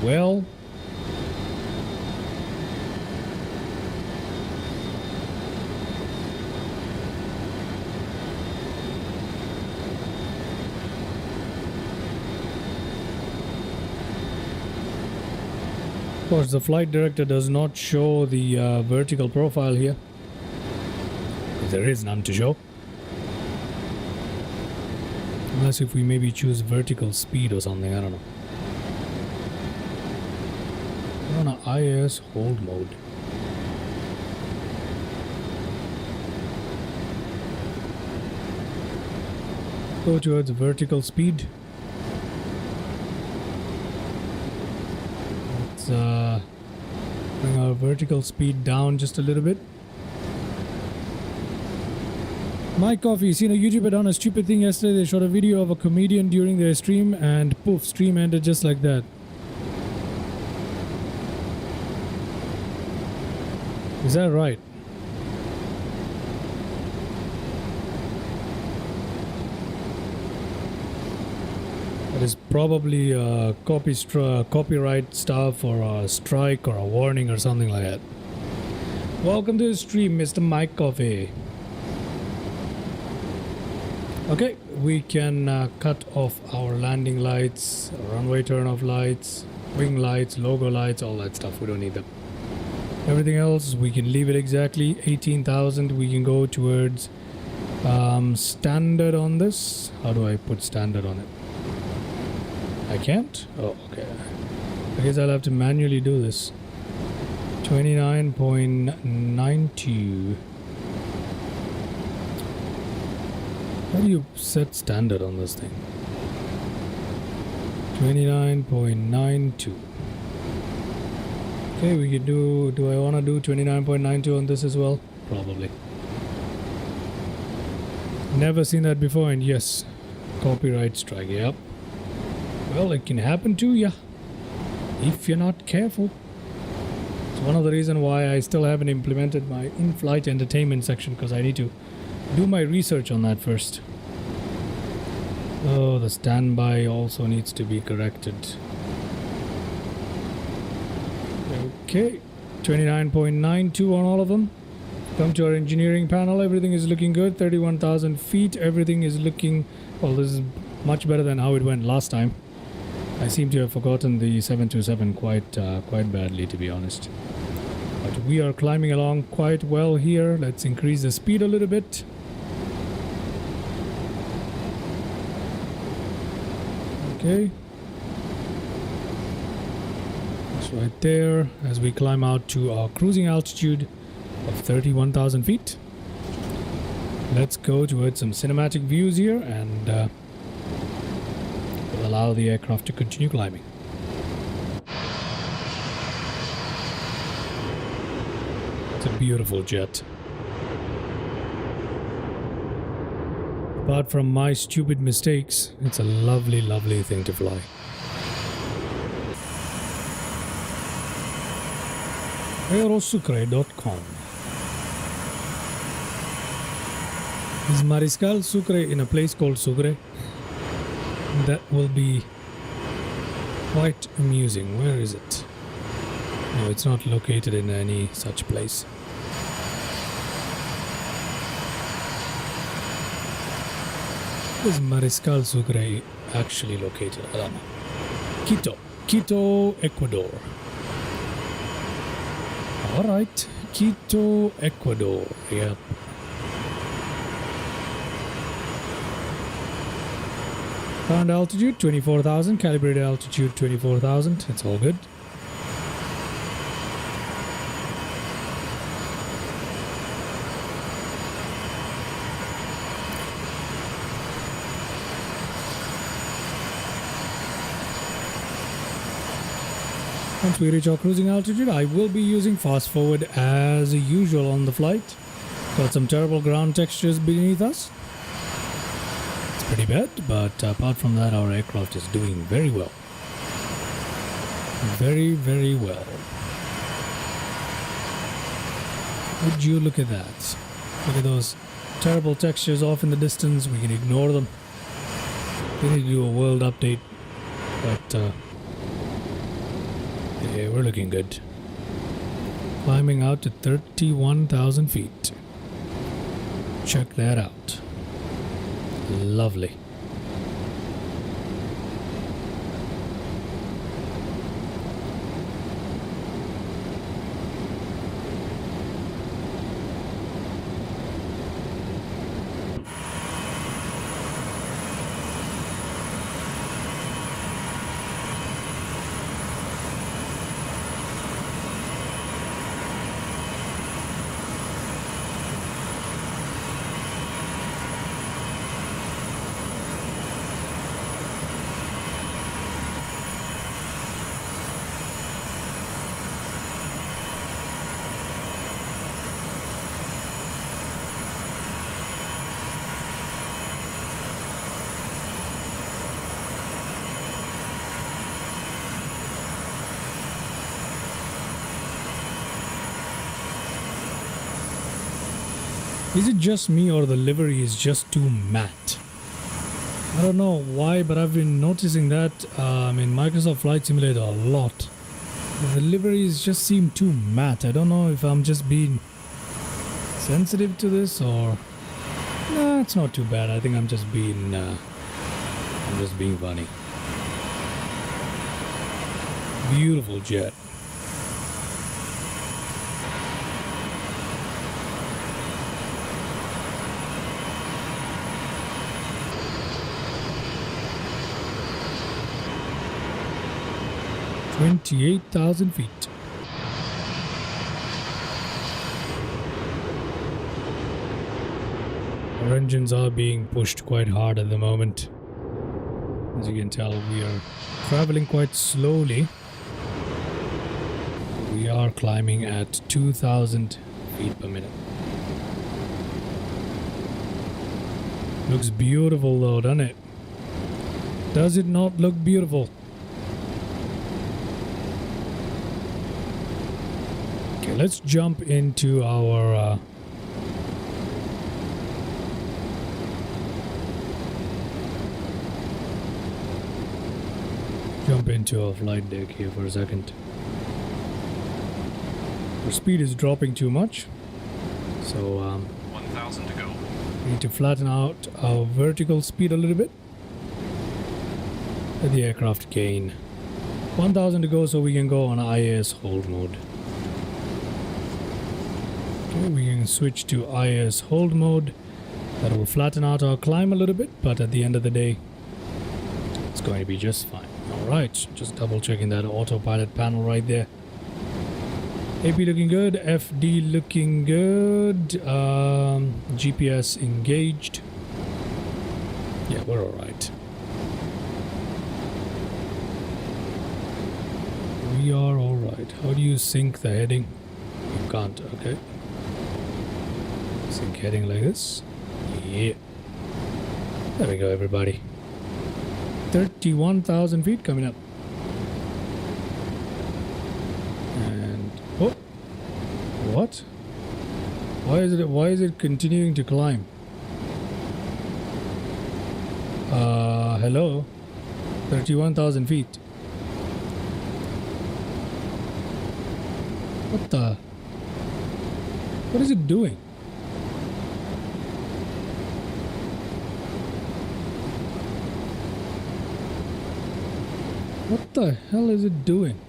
well. Of course, the flight director does not show the vertical profile here. There is none to show. Unless if we maybe choose vertical speed or something, I don't know. We're on a IAS hold mode. Go towards vertical speed. Let's bring our vertical speed down just a little bit. My coffee. Seen a YouTube had done a stupid thing yesterday. They shot a video of a comedian during their stream and poof, stream ended just like that. Is that right? That is probably copyright stuff or a strike or a warning or something like that. Welcome to the stream, Mr. Mike Coffee. Okay, we can cut off our landing lights, runway turn-off lights, wing lights, logo lights, all that stuff. We don't need them. Everything else, we can leave it exactly 18,000. We can go towards standard on this. How do I put standard on it? I can't? Oh, okay. I guess I'll have to manually do this. 29.92. How do you set standard on this thing? 29.92. Okay, we can do I want to do 29.92 on this as well? Probably. Never seen that before, and yes, copyright strike, yep. Well, it can happen to ya if you're not careful. It's one of the reasons why I still haven't implemented my in-flight entertainment section, because I need to do my research on that first. Oh, the standby also needs to be corrected. Okay, 29.92 on all of them. Come to our engineering panel. Everything is looking good. 31,000 feet. Everything is looking... Well, this is much better than how it went last time. I seem to have forgotten the 727 quite badly, to be honest. But we are climbing along quite well here. Let's increase the speed a little bit. Okay. That's right there as we climb out to our cruising altitude of 31,000 feet. Let's go towards some cinematic views here and we'll allow the aircraft to continue climbing. It's a beautiful jet. Apart from my stupid mistakes, it's a lovely, lovely thing to fly. Aerosucre.com. Is Mariscal Sucre in a place called Sucre? That will be quite amusing. Where is it? No, it's not located in any such place. Where is Mariscal Sucre actually located? I don't know. Quito, Ecuador. Alright, Quito, Ecuador. Yep. Ground altitude 24,000, calibrated altitude 24,000. It's all good. Once we reach our cruising altitude, I will be using fast forward as usual on the flight. Got some terrible ground textures beneath us. It's pretty bad, but apart from that, our aircraft is doing very well. Very, very well. Would you look at that? Look at those terrible textures off in the distance. We can ignore them. We need to do a world update, but yeah, we're looking good. Climbing out to 31,000 feet. Check that out. Lovely. Is it just me or the livery is just too matte? I don't know why, but I've been noticing that in Microsoft Flight Simulator a lot. The liveries just seem too matte. I don't know if I'm just being sensitive to this or... Nah, it's not too bad. I think I'm just being funny. Beautiful jet. $28,000 feet. Our engines are being pushed quite hard at the moment. As you can tell, we are traveling quite slowly. We are climbing at 2,000 feet per minute. Looks beautiful though, doesn't it? Does it not look beautiful? Okay, let's jump into our flight deck here for a second. Our speed is dropping too much, so 1,000 to go. we need to flatten out our vertical speed a little bit. Let the aircraft gain 1,000 to go, so we can go on IAS hold mode. Okay, we can switch to IAS hold mode. That will flatten out our climb a little bit, but at the end of the day, it's going to be just fine. Alright, just double checking that autopilot panel right there. AP looking good, FD looking good, GPS engaged. Yeah, we're alright. We are alright. How do you sync the heading? You can't, okay. Sync heading like this. Yeah. There we go, everybody. 31,000 feet coming up. And oh, what? Why is it continuing to climb? Hello. 31,000 feet. What is it doing? What the hell is it doing?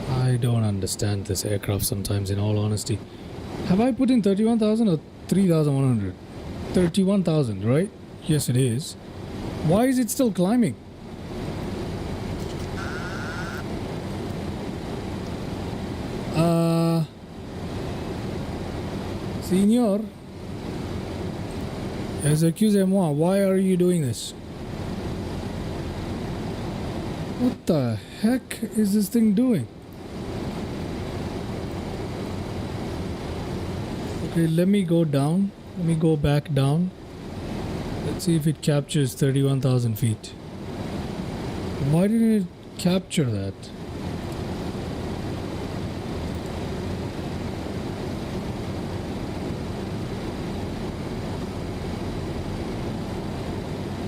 I don't understand this aircraft sometimes, in all honesty. Have I put in 31,000 or 3,100? 31,000, right? Yes, it is. Why is it still climbing? Signor, excusez-moi, why are you doing this? What the heck is this thing doing? Okay, let me go down. Let me go back down. Let's see if it captures 31,000 feet. Why didn't it capture that?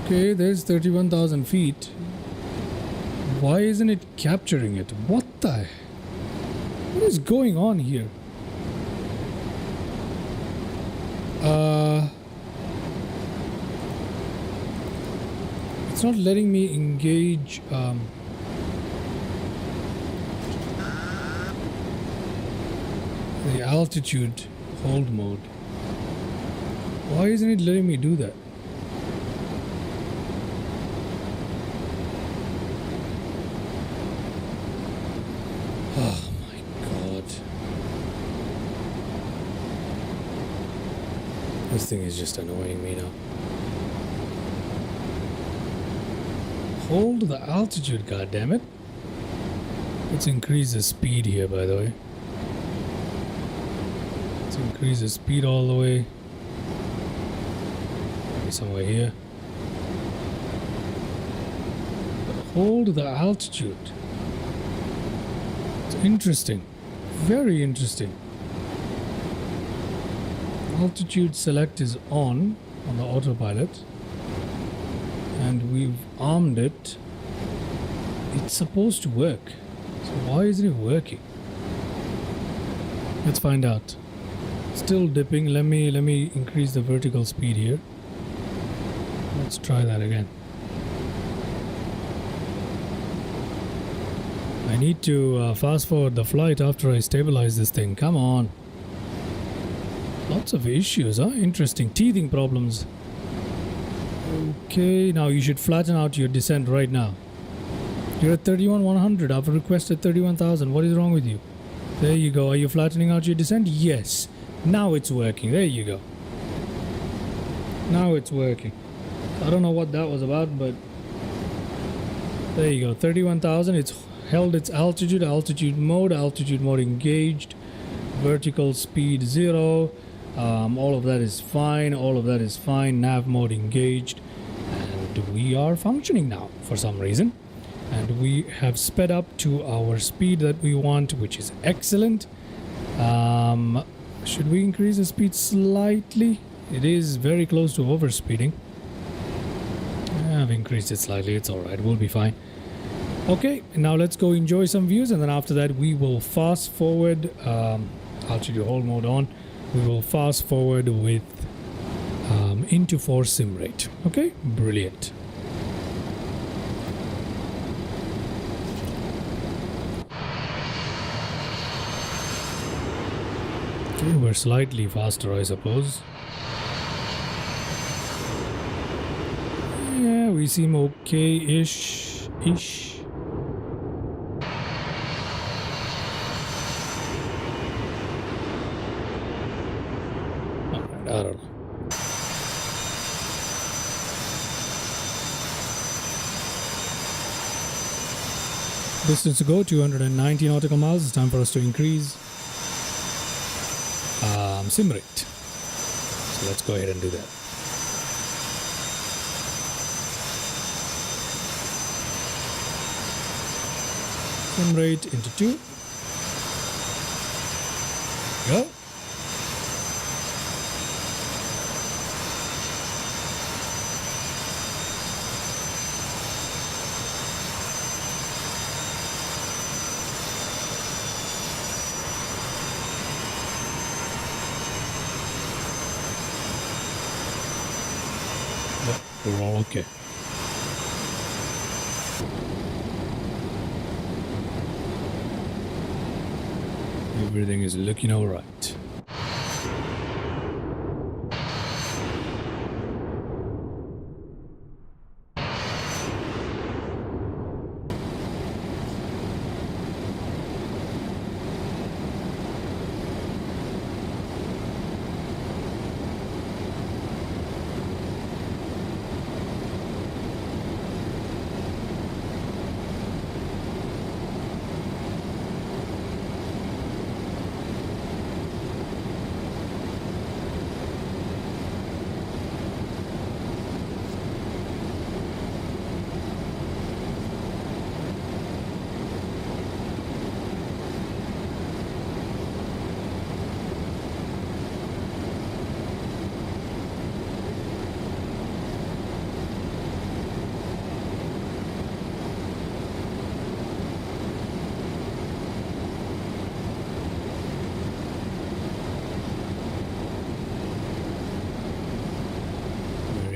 Okay, there's 31,000 feet. Why isn't it capturing it? What is going on here? It's not letting me engage the altitude hold mode. Why isn't it letting me do that? Oh my god. This thing is just annoying me now. Hold the altitude, goddammit. Let's increase the speed here, by the way. Let's increase the speed all the way. Maybe somewhere here. But hold the altitude. It's interesting. Very interesting. altitude select is on the autopilot, and we've armed it. It's supposed to work, so why isn't it working? Let's find out. Still dipping. Let me increase the vertical speed here. Let's try that again. I need to fast forward the flight after I stabilize this thing. Come on. Lots of issues, huh? Interesting. Teething problems. Okay, now you should flatten out your descent right now. You're at 31,100. I've requested 31,000. What is wrong with you? There you go. Are you flattening out your descent? Yes. Now it's working. There you go. Now it's working. I don't know what that was about, but there you go. 31,000. It's held its altitude mode engaged, vertical speed 0. All of that is fine. Nav mode engaged, and we are functioning now for some reason. And we have sped up to our speed that we want, which is excellent. Should we increase the speed slightly? It is very close to overspeeding. I've increased it slightly. It's alright. We'll be fine. Okay, now let's go enjoy some views, and then after that we will fast forward. Altitude hold mode on. We will fast forward with into force sim rate. Okay, brilliant. Okay, we're slightly faster, I suppose. Yeah, we seem okay-ish. Alright, I don't know. Distance to go, 290 nautical miles. It's time for us to increase sim rate. So let's go ahead and do that. Sim rate into 2. Go. We're all okay. Everything is looking all right.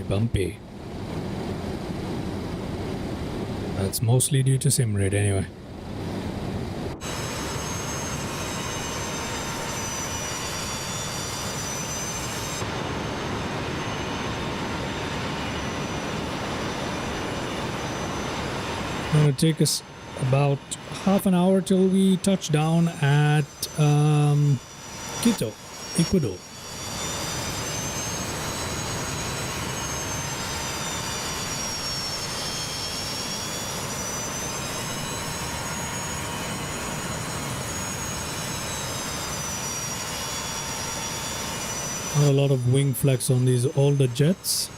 Bumpy. That's mostly due to sim rate anyway. It's gonna take us about half an hour till we touch down at Quito, Ecuador. A lot of wing flex on these older jets.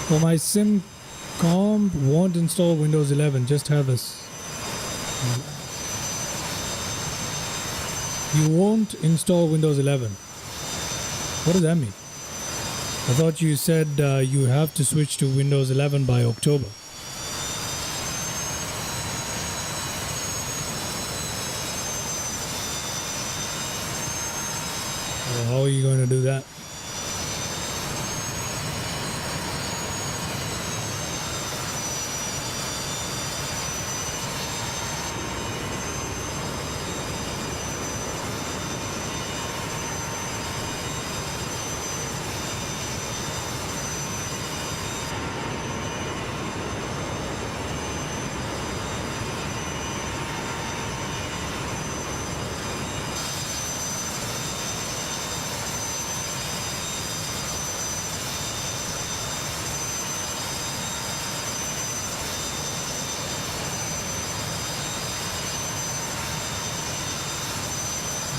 For my sim comp won't install Windows 11. Just have this. You won't install Windows 11. What does that mean? I thought you said you have to switch to Windows 11 by October. Well, how are you going to do that?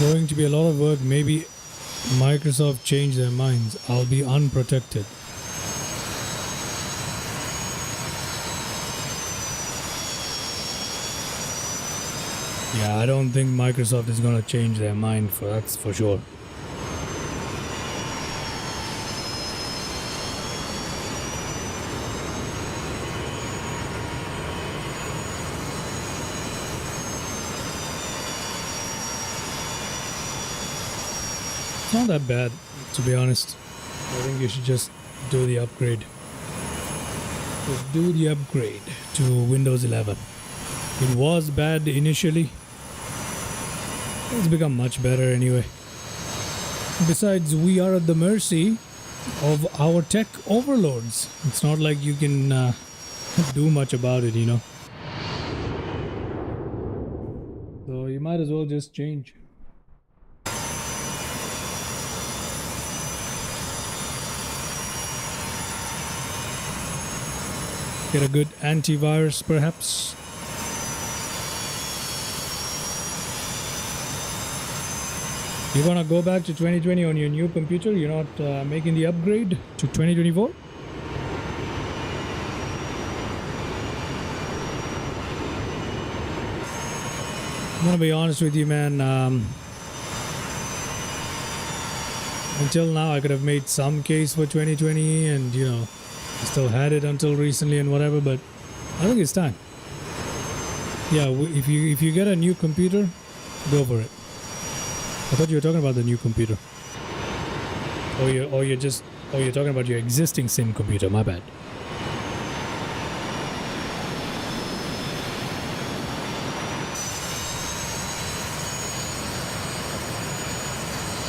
Going to be a lot of work. Maybe Microsoft changed their minds. I'll be unprotected. Yeah, I don't think Microsoft is going to change their mind, that's for sure. It's not that bad, to be honest. I think you should just do the upgrade. Just do the upgrade to Windows 11. It was bad initially. It's become much better anyway. Besides, we are at the mercy of our tech overlords. It's not like you can do much about it, you know. So you might as well just change. Get a good antivirus, perhaps. You're gonna go back to 2020 on your new computer? You're not making the upgrade to 2024? I'm gonna be honest with you, man. Until now, I could have made some case for 2020, and you know, I still had it until recently and whatever. But I think it's time. Yeah, if you get a new computer, go for it. I thought you were talking about the new computer. Or you're talking about your existing sim computer. My bad.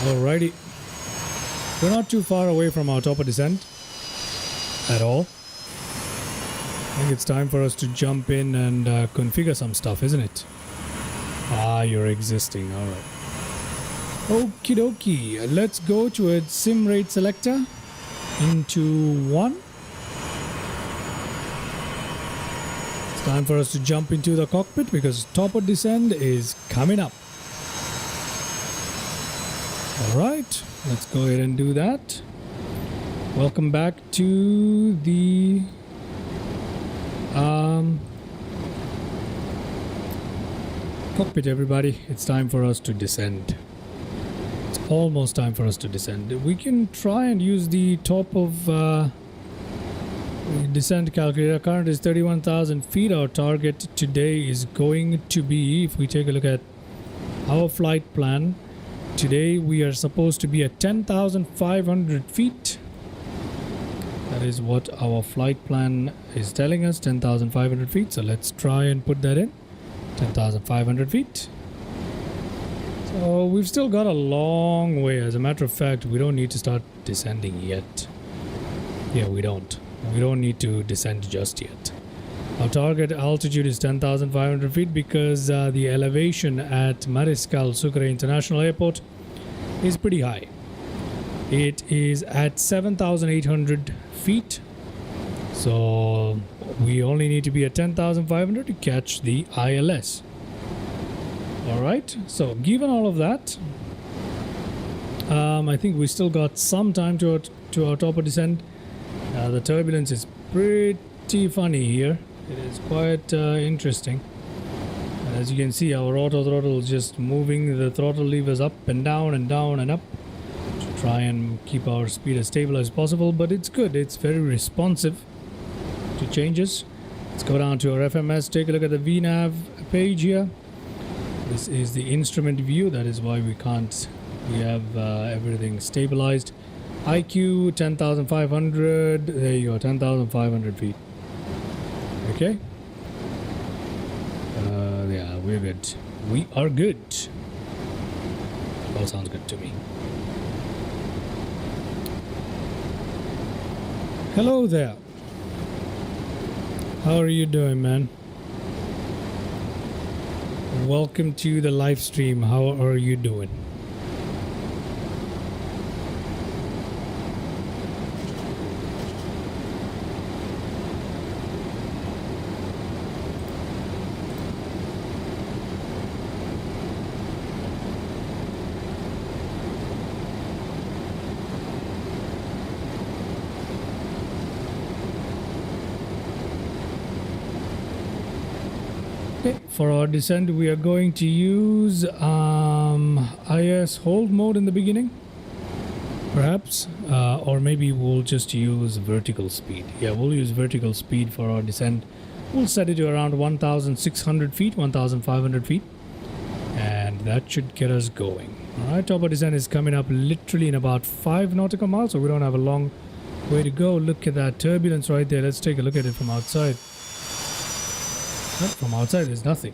Alrighty. We're not too far away from our top of descent at all. I think it's time for us to jump in and configure some stuff, isn't it? Ah, you're existing. Alright. Okie dokie. Let's go to a sim rate selector into 1. It's time for us to jump into the cockpit because top of descent is coming up. Alright, let's go ahead and do that. Welcome back to the cockpit, everybody. It's time for us to descend. It's almost time for us to descend. We can try and use the top of descent calculator. Current is 31,000 feet. Our target today is going to be, if we take a look at our flight plan, today we are supposed to be at 10,500 feet. That is what our flight plan is telling us, 10,500 feet. So let's try and put that in, 10,500 feet. So we've still got a long way. As a matter of fact, we don't need to start descending yet. Yeah, we don't. We don't need to descend just yet. Our target altitude is 10,500 feet because the elevation at Mariscal Sucre International Airport is pretty high. It is at 7,800 feet. So we only need to be at 10,500 to catch the ILS. Alright, so given all of that, I think we still got some time to our top of descent. The turbulence is pretty funny here. It is quite interesting. As you can see, our auto throttle is just moving the throttle levers up and down and down and up to try and keep our speed as stable as possible. But it's good. It's very responsive to changes. Let's go down to our FMS. Take a look at the VNAV page here. This is the instrument view. That is why we have everything stabilized. IQ 10,500. There you go, 10,500 feet. Okay. Yeah, we're good. We are good. All sounds good to me. Hello there. How are you doing, man? Welcome to the live stream. How are you doing? Okay, for our descent, we are going to use IS hold mode in the beginning, perhaps, or maybe we'll just use vertical speed. Yeah, we'll use vertical speed for our descent. We'll set it to around 1,600 feet, 1,500 feet, and that should get us going. All right, top of descent is coming up literally in about 5 nautical miles, so we don't have a long way to go. Look at that turbulence right there. Let's take a look at it from outside. From outside, there's nothing.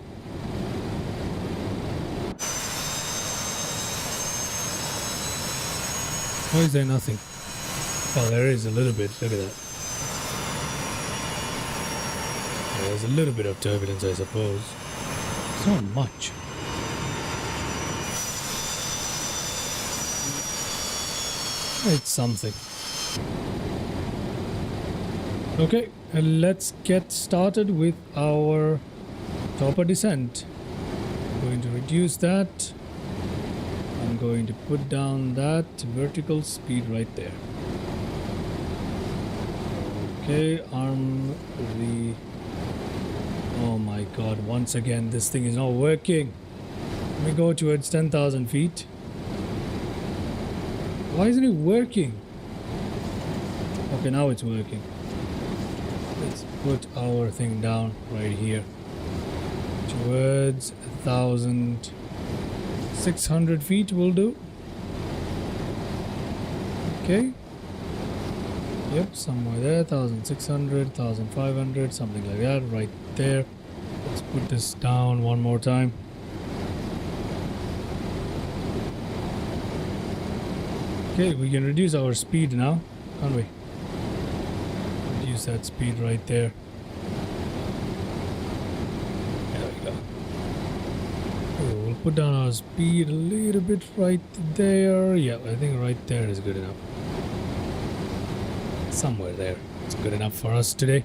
Why is there nothing? Oh, there is a little bit. Look at that. There's a little bit of turbulence, I suppose. It's not much. It's something. Okay, let's get started with our topper descent. I'm going to reduce that. I'm going to put down that vertical speed right there. Okay, arm the... Oh my god, once again this thing is not working. Let me go towards 10,000 feet. Why isn't it working? Okay, now it's working. Let's put our thing down right here towards 1,600 feet will do. Okay. Yep, somewhere there, 1,600, 1,500, something like that, right there. Let's put this down one more time. Okay, we can reduce our speed now, can't we? Reduce that speed right there. There we go. Oh, we'll put down our speed a little bit right there. Yeah, I think right there is good enough. Somewhere there. It's good enough for us today.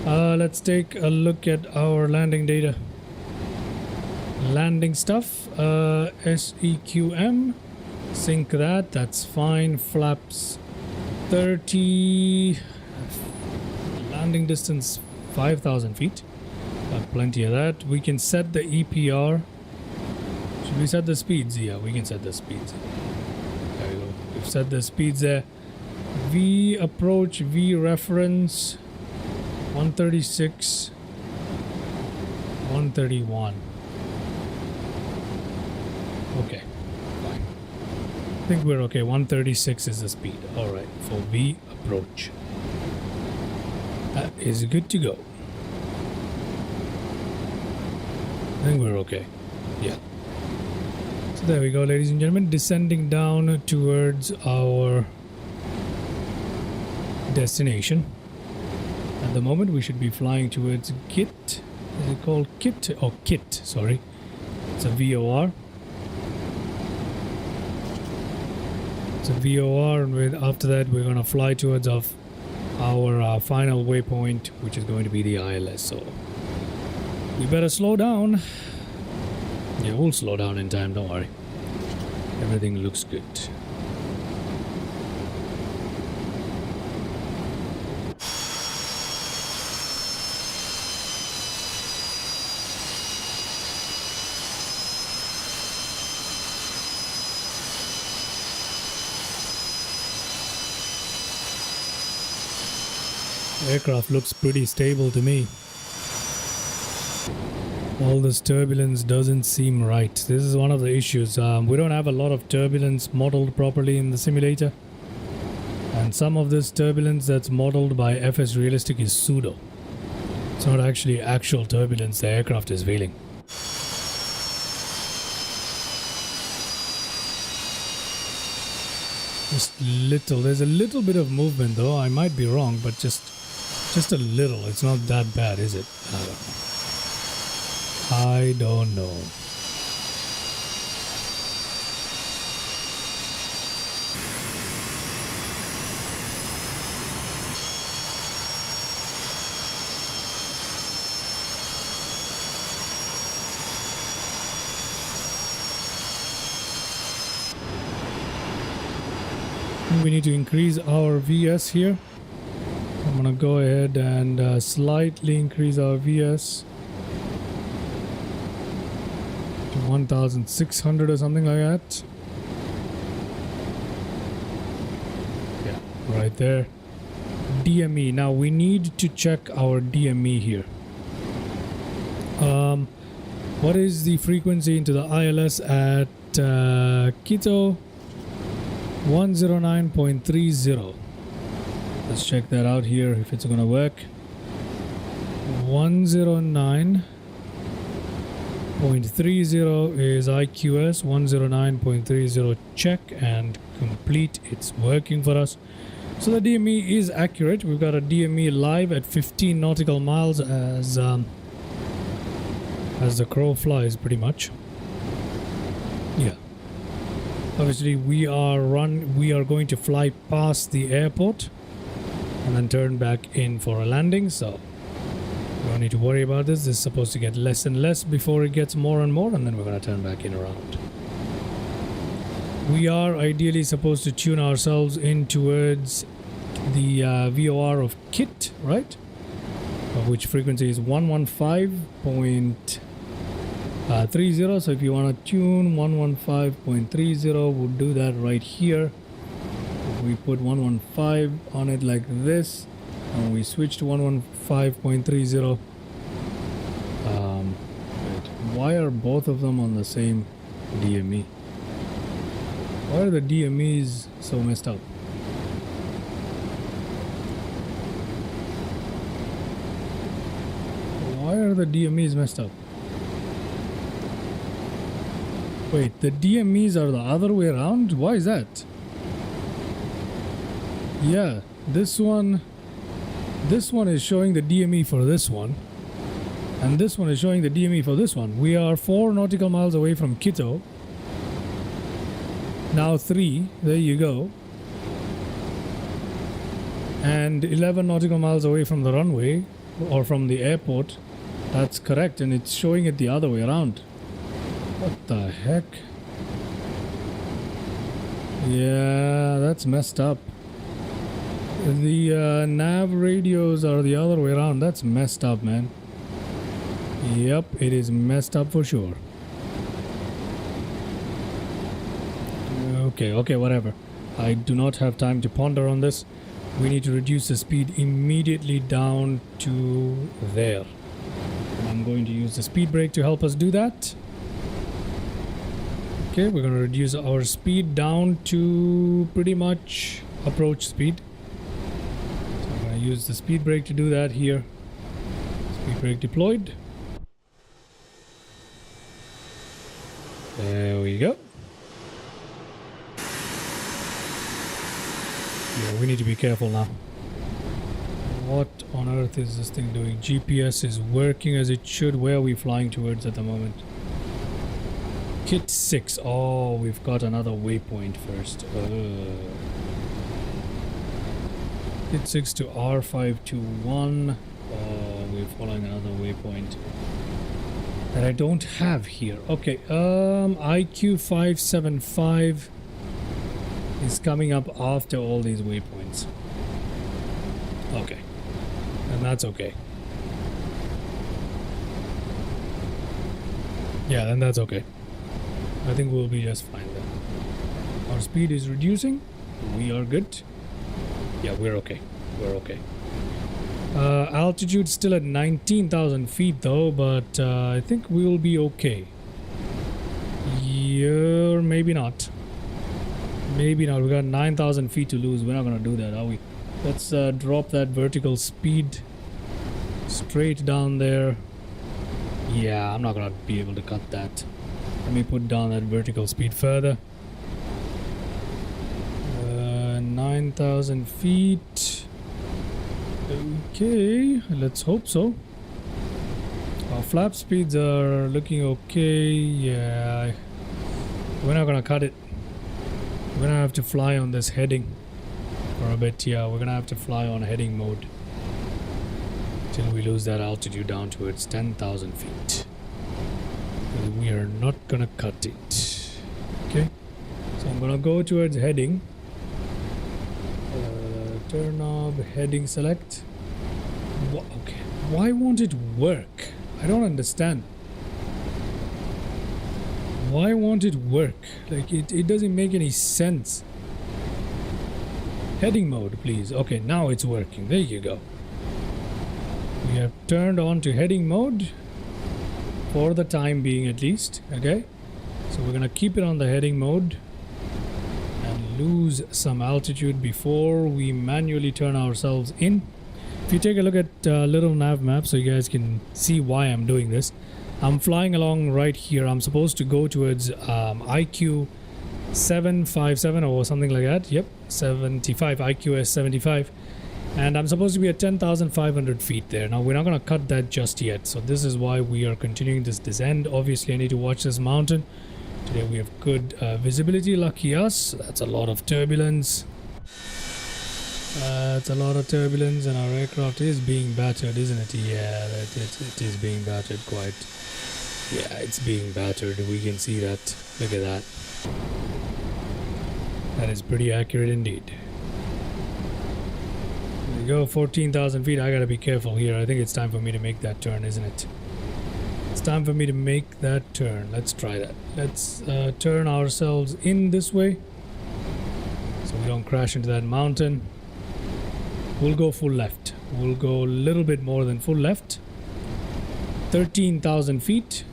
Let's take a look at our landing data. Landing stuff. SEQM. Sync that. That's fine. Flaps 30. Landing distance 5,000 feet. Got plenty of that. We can set the EPR. Should we set the speeds? Yeah, we can set the speeds. There we go. We've set the speeds there. V approach, V reference 136, 131. Okay, fine. I think we're okay. 136 is the speed. Alright, for V approach. That is good to go. I think we're okay. Yeah. So there we go, ladies and gentlemen. Descending down towards our destination. At the moment we should be flying towards KIT. Is it called KIT? Oh, KIT, sorry. It's a VOR. It's a VOR, and after that we're going to fly towards our final waypoint, which is going to be the ILS. So we better slow down. Yeah, we'll slow down in time, don't worry. Everything looks good. Aircraft looks pretty stable to me. All this turbulence doesn't seem right. This is one of the issues. We don't have a lot of turbulence modeled properly in the simulator. And some of this turbulence that's modeled by FS Realistic is pseudo. It's not actually actual turbulence the aircraft is feeling. Just little. There's a little bit of movement though. I might be wrong, but just a little. It's not that bad, is it? I don't know. We need to increase our VS here. I'm gonna go ahead and slightly increase our VS to 1600 or something like that. Yeah, right there. DME. Now we need to check our DME here. What is the frequency into the ILS at Quito? 109.30. Let's check that out here if it's gonna work. 109.30 is IQS. 109.30 check and complete. It's working for us. So the DME is accurate. We've got a DME live at 15 nautical miles as the crow flies, pretty much. Yeah. Obviously, we are going to fly past the airport and then turn back in for a landing. So we don't need to worry about this. This is supposed to get less and less before it gets more and more, and then we're going to turn back in around. We are ideally supposed to tune ourselves in towards the VOR of KIT, right? Which frequency is 115.30. So if you want to tune 115.30, we'll do that right here. If we put 115 on it like this, and we switch to 115.30. Why are both of them on the same DME? Why are the DMEs so messed up? Why are the DMEs messed up? Wait, the DMEs are the other way around? Why is that? Yeah, this one is showing the DME for this one, and this one is showing the DME for this one. We are 4 nautical miles away from Quito. Now 3, there you go. And 11 nautical miles away from the runway, or from the airport. That's correct, and it's showing it the other way around. What the heck? Yeah, that's messed up. The nav radios are the other way around. That's messed up, man. Yep, it is messed up for sure. Okay, whatever. I do not have time to ponder on this. We need to reduce the speed immediately down to there. I'm going to use the speed brake to help us do that. Okay, we're going to reduce our speed down to pretty much approach speed. So I'm going to use the speed brake to do that here. Speed brake deployed. There we go. Yeah, we need to be careful now. What on earth is this thing doing? GPS is working as it should. Where are we flying towards at the moment? Kit 6. Oh, we've got another waypoint first. Kit 6 to R521. Oh, we're following another waypoint that I don't have here. Okay, IQ 575 is coming up after all these waypoints. Okay, and that's okay. Yeah, then that's okay. I think we'll be just fine then. Our speed is reducing. We are good. Yeah, we're okay. We're okay. Altitude still at 19,000 feet though, but I think we will be okay. Yeah, maybe not. Maybe not. We got 9,000 feet to lose. We're not gonna do that, are we? Let's drop that vertical speed straight down there. Yeah, I'm not gonna be able to cut that. Let me put down that vertical speed further. 9,000 feet. Okay, let's hope so. Our flap speeds are looking okay. Yeah, we're not gonna cut it. We're gonna have to fly on this heading for a bit. Yeah, we're gonna have to fly on heading mode till we lose that altitude down towards 10,000 feet. We are not gonna cut it. Okay, so I'm gonna go towards heading. Turn knob, heading select. Okay, why won't it work? I don't understand. Why won't it work? Like it doesn't make any sense. Heading mode, please. Okay, now it's working. There you go. We have turned on to heading mode for the time being at least. Okay, so we're gonna keep it on the heading mode and lose some altitude before we manually turn ourselves in. If you take a look at little nav map so you guys can see why I'm doing this. I'm flying along right here. I'm supposed to go towards IQ 757 or something like that. Yep, 75, IQS 75. And I'm supposed to be at 10,500 feet there. Now, we're not going to cut that just yet. So this is why we are continuing this descent. Obviously, I need to watch this mountain. Today we have good visibility. Lucky us. That's a lot of turbulence. It's a lot of turbulence and our aircraft is being battered, isn't it? Yeah, it is being battered quite. Yeah, it's being battered. We can see that. Look at that. That is pretty accurate indeed. There we go, 14,000 feet. I gotta be careful here. I think it's time for me to make that turn, isn't it? It's time for me to make that turn. Let's try that. Let's turn ourselves in this way so we don't crash into that mountain. We'll go full left. We'll go a little bit more than full left. 13,000 feet.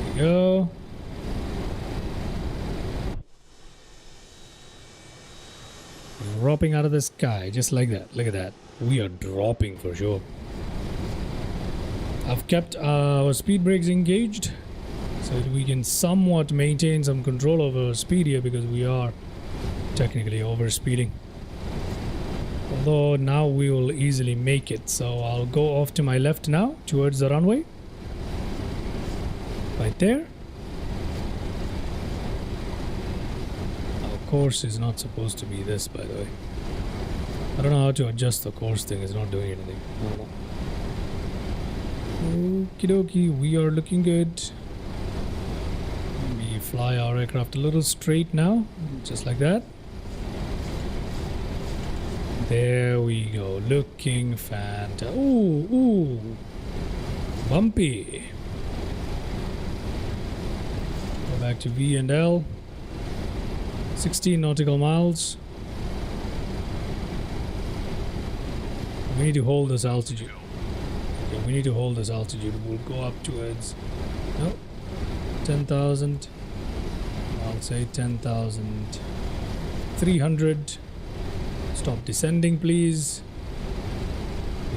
There we go. Dropping out of the sky just like that. Look at that. We are dropping for sure. I've kept our speed brakes engaged so that we can somewhat maintain some control over speed here because we are technically over speeding. Although now we will easily make it. So I'll go off to my left now towards the runway. Right there. Our course is not supposed to be this, by the way. I don't know how to adjust the course thing. It's not doing anything. I don't know. Okie dokie, we are looking good. We fly our aircraft a little straight now, just like that. There we go, looking fantastic. Ooh, bumpy. Go back to V and L. 16 nautical miles. We need to hold this altitude. Okay, we need to hold this altitude. We'll go up towards 10,000. I'll say 10,300. Stop descending, please.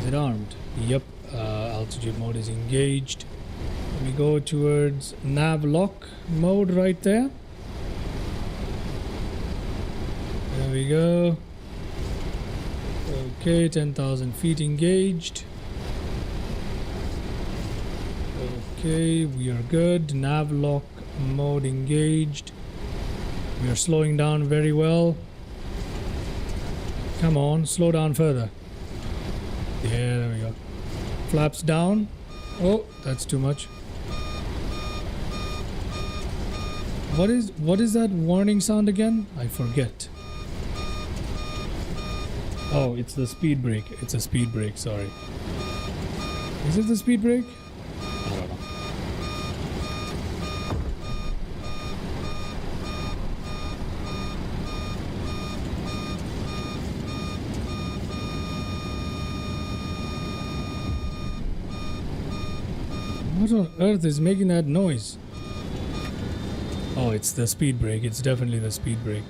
Is it armed? Yep. Altitude mode is engaged. Let me go towards nav lock mode right there. There we go. Okay, 10,000 feet engaged. Okay, we are good. Nav lock mode engaged. We are slowing down very well. Come on, slow down further. Yeah, there we go. Flaps down. Oh, that's too much. What is that warning sound again? I forget. Oh, it's the speed brake. It's a speed brake, sorry. Is it the speed brake? I don't know. What on earth is making that noise? Oh, it's the speed brake. It's definitely the speed brake.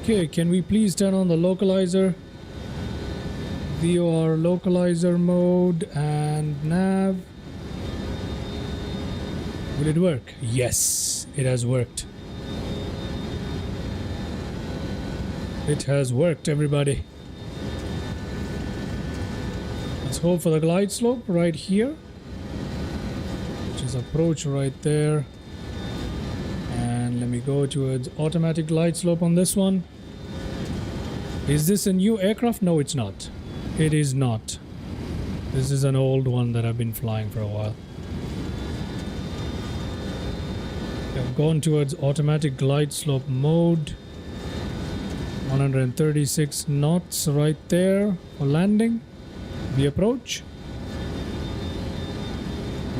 Okay, can we please turn on the localizer? VOR localizer mode and nav. Will it work? Yes, it has worked. It has worked, everybody. Let's hope for the glide slope right here, which is approach right there. And let me go towards automatic glide slope on this one. Is this a new aircraft? No, it's not. It is not. This is an old one that I've been flying for a while. I've gone towards automatic glide slope mode. 136 knots right there for landing. The approach.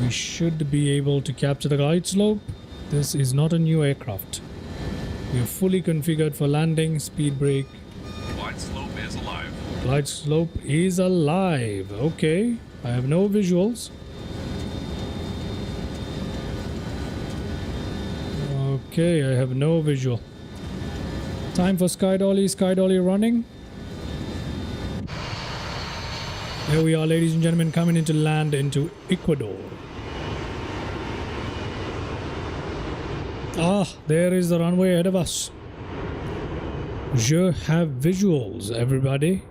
We should be able to capture the glide slope. This is not a new aircraft. We are fully configured for landing. Speed brake. Glide slope is alive. Glide slope is alive. Okay. I have no visuals. Okay, I have no visual. Time for sky dolly. Sky dolly running. There we are, ladies and gentlemen, coming into land into Ecuador. Ah, there is the runway ahead of us. Je have visuals, everybody.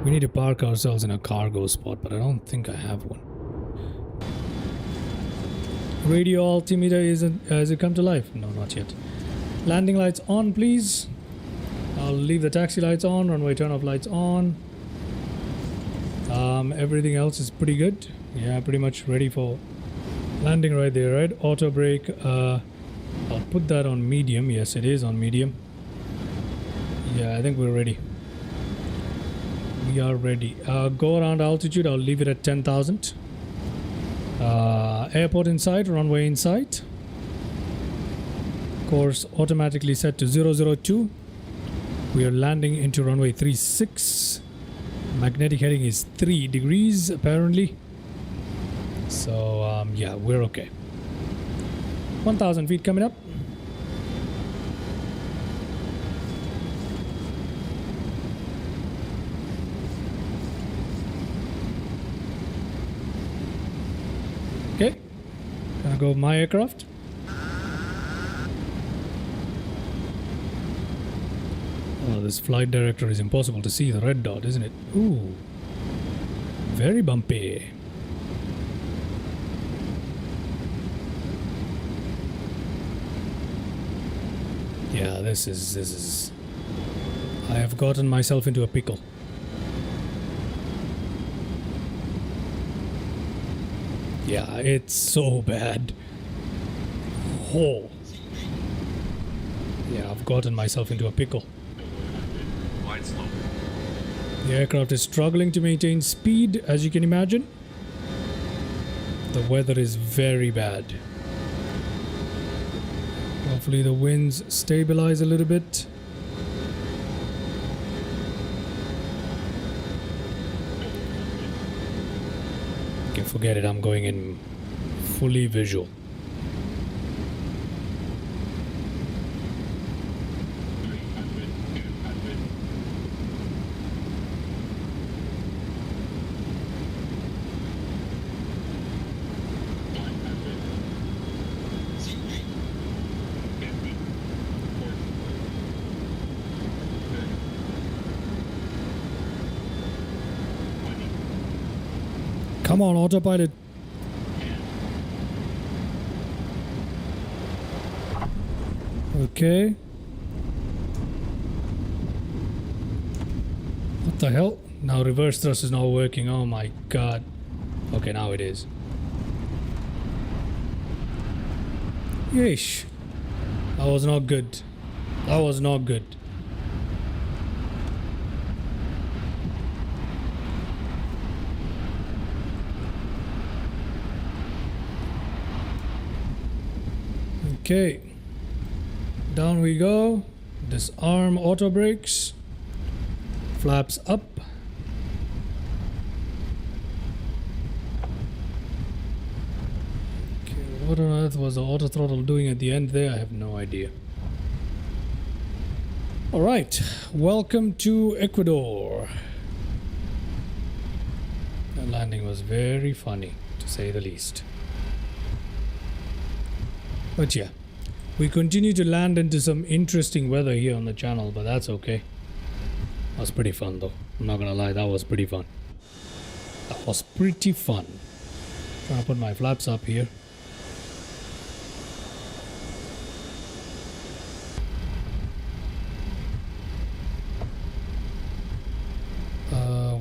We need to park ourselves in a cargo spot, but I don't think I have one. Radio altimeter has it come to life? No, not yet. Landing lights on, please. I'll leave the taxi lights on. Runway turn off lights on. Everything else is pretty good. Yeah, pretty much ready for landing right there, right? Auto brake. I'll put that on medium. Yes, it is on medium. Yeah, I think we're ready. We are ready. Go around altitude. I'll leave it at 10,000. Airport in sight, runway in sight. Course automatically set to 002. We are landing into runway 36. Magnetic heading is 3 degrees apparently. So yeah, we're okay. 1,000 feet coming up. Okay, gonna go with my aircraft. Oh, this flight director is impossible to see, the red dot, isn't it? Ooh, very bumpy. Yeah, this is. I have gotten myself into a pickle. Yeah, it's so bad. Oh. Yeah, I've gotten myself into a pickle. Glide slope. The aircraft is struggling to maintain speed, as you can imagine. The weather is very bad. Hopefully the winds stabilize a little bit. Okay, forget it. I'm going in fully visual. Come on, autopilot. Okay. What the hell? Now reverse thrust is not working. Oh my god. Okay, now it is. Yeesh. That was not good. That was not good. Okay, down we go. Disarm auto brakes. Flaps up. What on earth was the auto throttle doing at the end there? I have no idea. Alright, welcome to Ecuador. The landing was very funny, to say the least. But yeah, we continue to land into some interesting weather here on the channel, but that's okay. That was pretty fun though. I'm not gonna lie, that was pretty fun. That was pretty fun. Trying to put my flaps up here.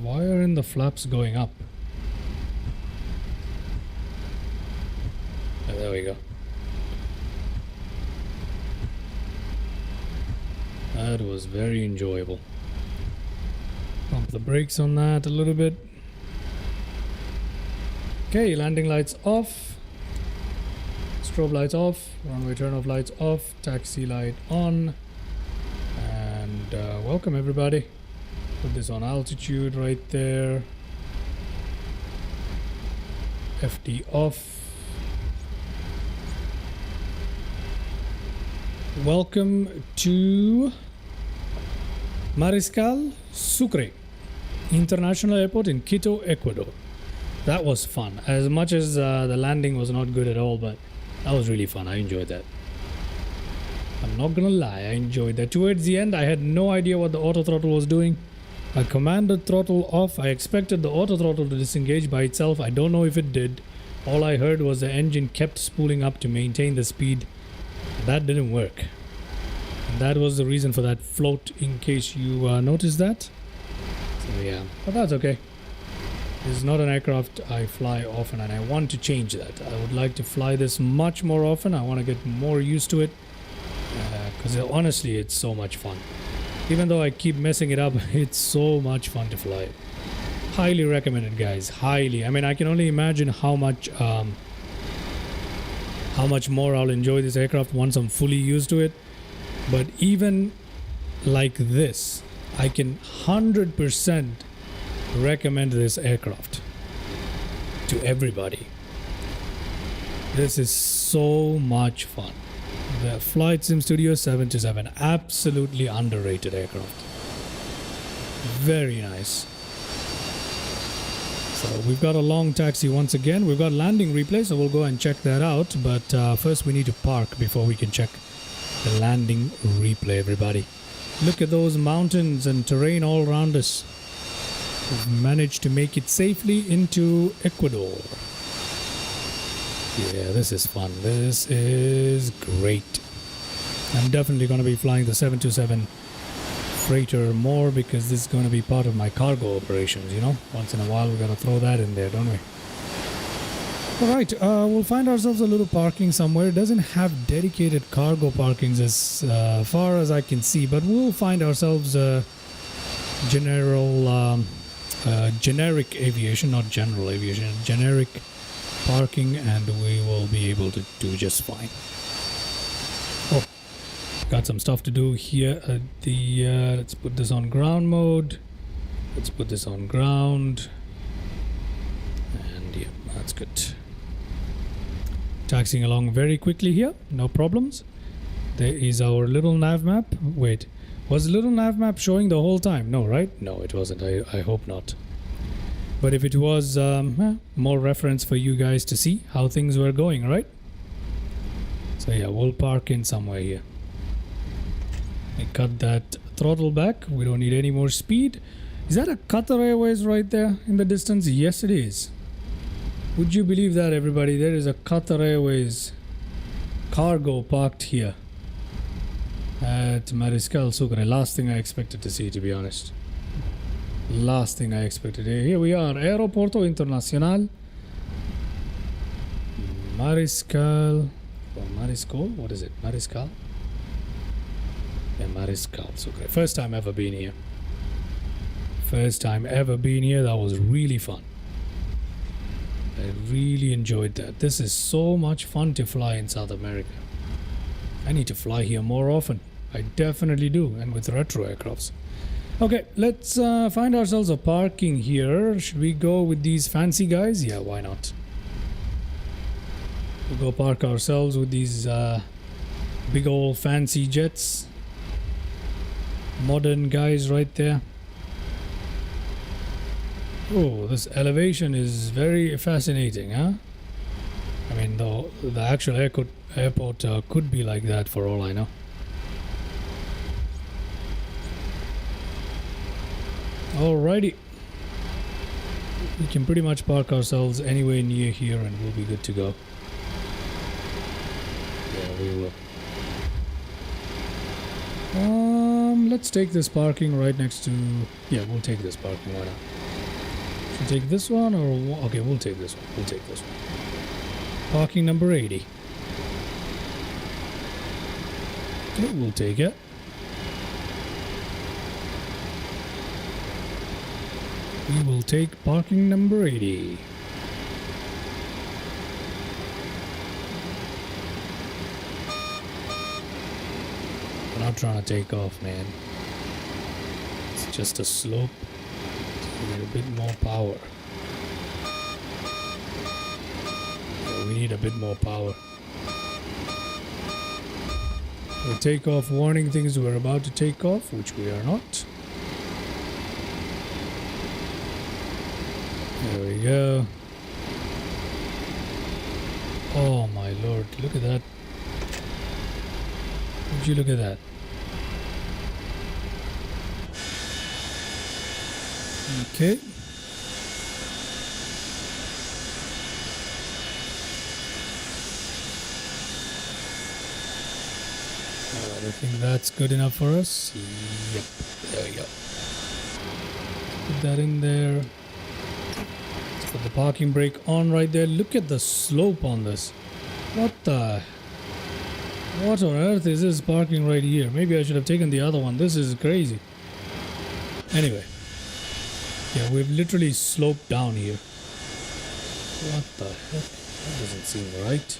Why aren't the flaps going up? Oh, there we go. That was very enjoyable. Pump the brakes on that a little bit. Okay, landing lights off. Strobe lights off. Runway turn-off lights off. Taxi light on. And welcome everybody. Put this on altitude right there. FD off. Welcome to Mariscal Sucre International Airport in Quito, Ecuador. That was fun. As much as the landing was not good at all, but that was really fun. I enjoyed that. I'm not gonna lie, I enjoyed that. Towards the end, I had no idea what the auto throttle was doing. I commanded throttle off. I expected the auto throttle to disengage by itself. I don't know if it did. All I heard was the engine kept spooling up to maintain the speed. That didn't work. And that was the reason for that float, in case you noticed that. So yeah, but that's okay. This is not an aircraft I fly often, and I want to change that. I would like to fly this much more often. I want to get more used to it. Because honestly, it's so much fun. Even though I keep messing it up, it's so much fun to fly it. Highly recommended, guys. Highly. I mean, I can only imagine how much more I'll enjoy this aircraft once I'm fully used to it. But even like this, I can 100% recommend this aircraft to everybody. This is so much fun. The FlightSim Studio 727, absolutely underrated aircraft. Very nice. So we've got a long taxi once again. We've got landing replay, so we'll go and check that out. But first we need to park before we can check the landing replay, everybody. Look at those mountains and terrain all around us. We've managed to make it safely into Ecuador. Yeah, this is fun. This is great. I'm definitely going to be flying the 727 freighter more, because this is going to be part of my cargo operations, you know. Once in a while we got to throw that in there, don't we? Alright, we'll find ourselves a little parking somewhere. It doesn't have dedicated cargo parkings as far as I can see, but we'll find ourselves generic aviation, not general aviation, generic parking, and we will be able to do just fine. Oh, got some stuff to do here at the let's put this on ground mode. Let's put this on ground, and yeah, that's good. Taxiing along very quickly here, no problems. There is our little nav map. Wait, was the little nav map showing the whole time? No, right? No, it wasn't. I hope not. But if it was, more reference for you guys to see how things were going, right? So yeah, we'll park in somewhere here. And cut that throttle back. We don't need any more speed. Is that a Qatar Airways right there in the distance? Yes, it is. Would you believe that, everybody? There is a Qatar Airways cargo parked here at Mariscal Sucre. Last thing I expected to see, to be honest. Last thing I expected. Here we are, Aeroporto International Mariscal. Mariscal? What is it? Mariscal? Yeah, Mariscal Sucre. First time ever been here. First time ever been here. That was really fun. I really enjoyed that. This is so much fun to fly in South America. I need to fly here more often. I definitely do, and with retro aircrafts. Okay, let's find ourselves a parking here. Should we go with these fancy guys? Yeah, why not? We'll go park ourselves with these big old fancy jets. Modern guys right there. Oh, this elevation is very fascinating, huh? I mean, the actual airport could be like that for all I know. Alrighty. We can pretty much park ourselves anywhere near here and we'll be good to go. Yeah, we will. Let's take this parking right next to... Yeah, we'll take this parking. Why not? Should we take this one or... Okay, we'll take this one. We'll take this one. Parking number 80. Okay, we'll take it. We will take parking number 80. We're not trying to take off, man. It's just a slope. We need a bit more power. Yeah, we need a bit more power. The takeoff warning things we're about to take off, which we are not. There we go. Oh my lord, look at that. Would you look at that? Okay. Alright, I think that's good enough for us. Yep, there we go. Put that in there. Let's put the parking brake on right there. Look at the slope on this. What on earth is this parking right here? Maybe I should have taken the other one. This is crazy. Anyway. Yeah, we've literally sloped down here. What the heck? That doesn't seem right.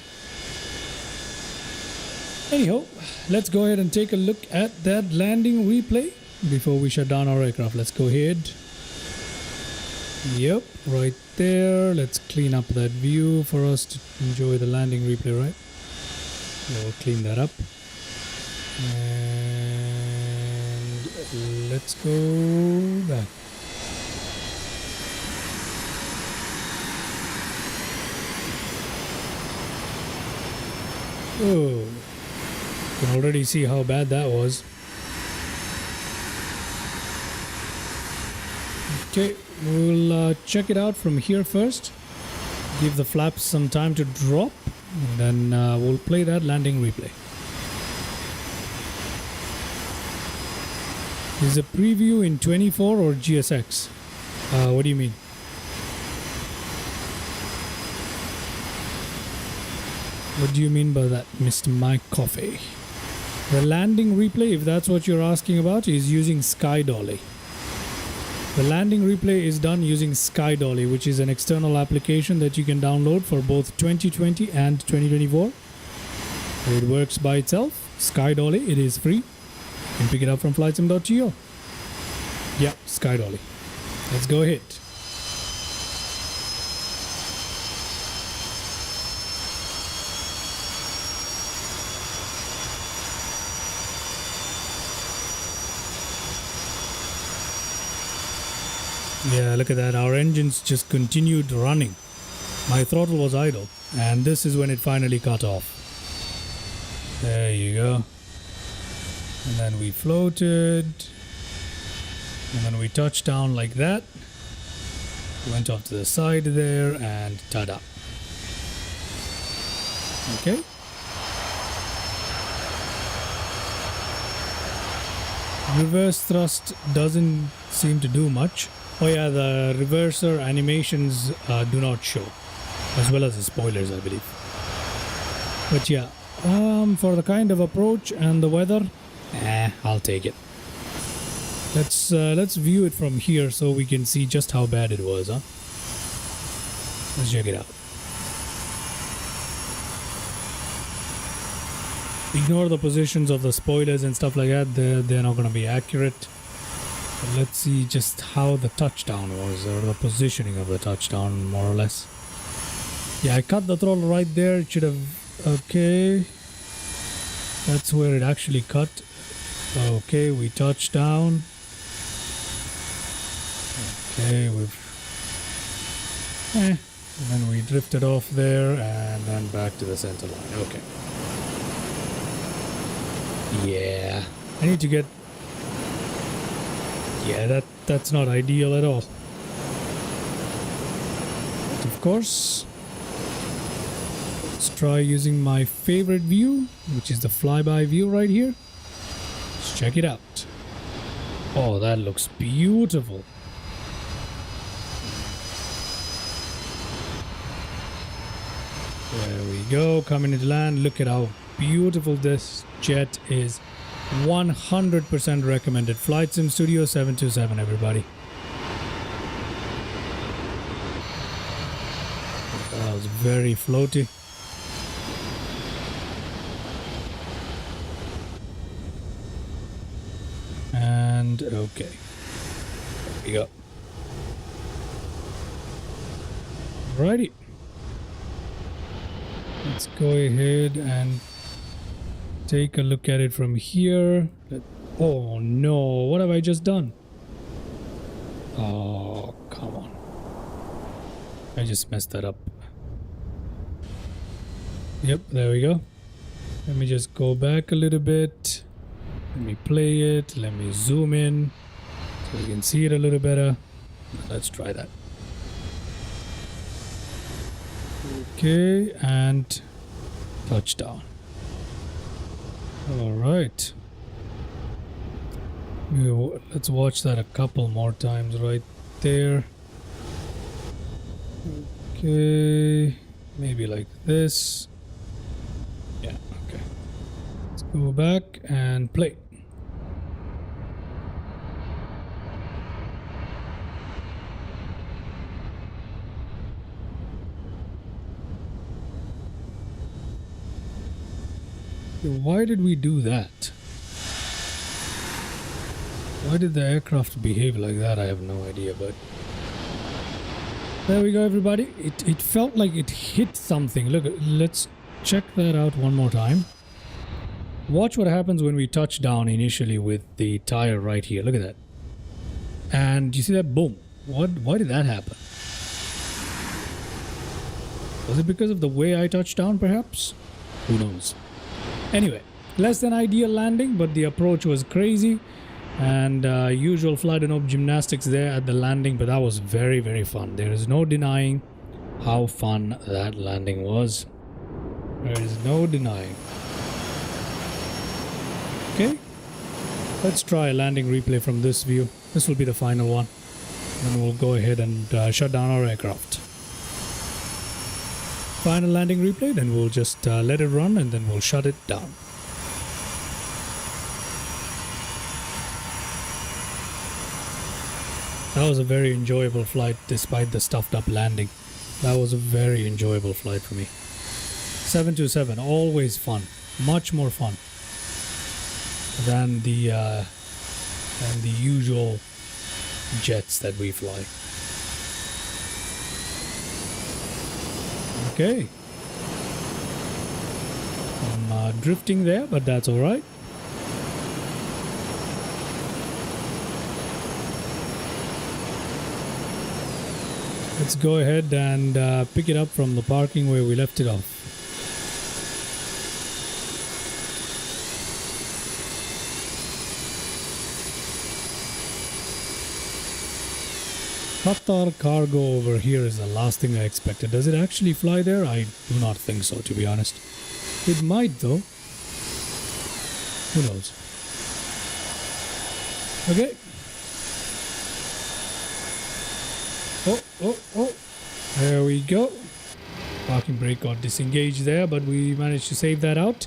Anyhow, let's go ahead and take a look at that landing replay before we shut down our aircraft. Let's go ahead. Yep, right there. Let's clean up that view for us to enjoy the landing replay, right? We'll clean that up. And let's go back. Oh, you can already see how bad that was. Okay, we'll check it out from here first. Give the flaps some time to drop. And then we'll play that landing replay. Is a preview in 24 or GSX? What do you mean? What do you mean by that, Mr. Mike Coffee? The landing replay, if that's what you're asking about, is using SkyDolly. The landing replay is done using SkyDolly, which is an external application that you can download for both 2020 and 2024. It works by itself. SkyDolly, it is free. You can pick it up from FlightSim.to. Yeah, SkyDolly. Let's go ahead. Yeah, look at that. Our engines just continued running. My throttle was idle, and this is when it finally cut off. There you go. And then we floated. And then we touched down like that. Went off to the side there, and ta-da. Okay. Reverse thrust doesn't seem to do much. Oh yeah, the reverser animations do not show, as well as the spoilers, I believe. But yeah, for the kind of approach and the weather, I'll take it. Let's view it from here so we can see just how bad it was, huh? Let's check it out. Ignore the positions of the spoilers and stuff like that. They're not going to be accurate. But let's see just how the touchdown was, or the positioning of the touchdown, more or less. Yeah, I cut the throttle right there. It should have... Okay. That's where it actually cut. Okay, we touched down. Okay, we've... And then we drifted off there and then back to the center line. Okay. Yeah. I need to get... Yeah, that's not ideal at all. But of course, let's try using my favorite view, which is the flyby view right here. Let's check it out. Oh, that looks beautiful. There we go, coming into land. Look at how beautiful this jet is. 100% recommended. FlightSim Studio 727, everybody. That was very floaty. And okay. There we go. Alrighty. Let's go ahead and take a look at it from here. Oh no, what have I just done? Oh, come on. I just messed that up. Yep, there we go. Let me just go back a little bit. Let me play it. Let me zoom in so you can see it a little better. Let's try that. Okay, and touchdown. All right. Let's watch that a couple more times right there. Okay, maybe like this. Yeah, okay. Let's go back and play. Why did we do that? Why did the aircraft behave like that? I have no idea, but there we go, everybody. It felt like it hit something. Look, let's check that out one more time. Watch what happens when we touch down initially with the tire right here. Look at that. And you see that? Boom. Why did that happen? Was it because of the way I touched down, perhaps? Who knows? Anyway, less than ideal landing, but the approach was crazy. And usual flight and gymnastics there at the landing, but that was very, very fun. There is no denying how fun that landing was. There is no denying. Okay, let's try a landing replay from this view. This will be the final one. And we'll go ahead and shut down our aircraft. Final landing replay, then we'll just let it run and then we'll shut it down. That was a very enjoyable flight despite the stuffed up landing. That was a very enjoyable flight for me. 727, always fun. Much more fun than the usual jets that we fly. Okay. I'm drifting there, but that's alright. Let's go ahead and pick it up from the parking where we left it off. Qatar cargo over here is the last thing I expected. Does it actually fly there? I do not think so, to be honest. It might though. Who knows? Okay. Oh. There we go. Parking brake got disengaged there, but we managed to save that out.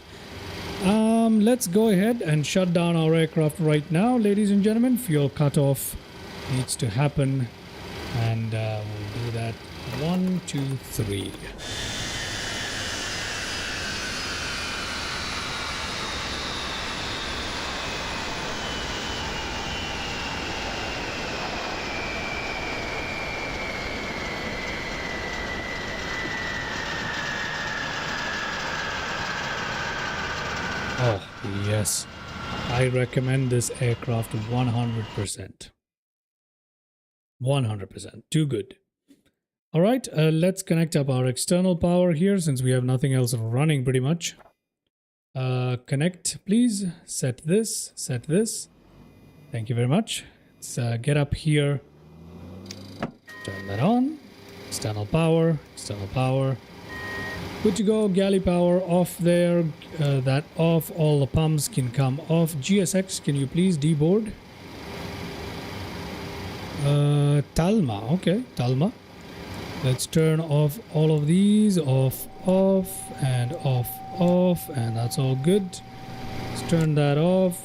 Let's go ahead and shut down our aircraft right now, ladies and gentlemen. Fuel cutoff needs to happen. And we'll do that. 1, 2, 3. Oh, yes. I recommend this aircraft 100%. 100%. Too good. All right, let's connect up our external power here since we have nothing else running pretty much. Connect, please. Set this. Set this. Thank you very much. Let's get up here. Turn that on. External power. External power. Good to go. Galley power off there. That off. All the pumps can come off. GSX, can you please deboard? Talma. Okay, Talma. Let's turn off all of these. Off, and off, and that's all good. Let's turn that off.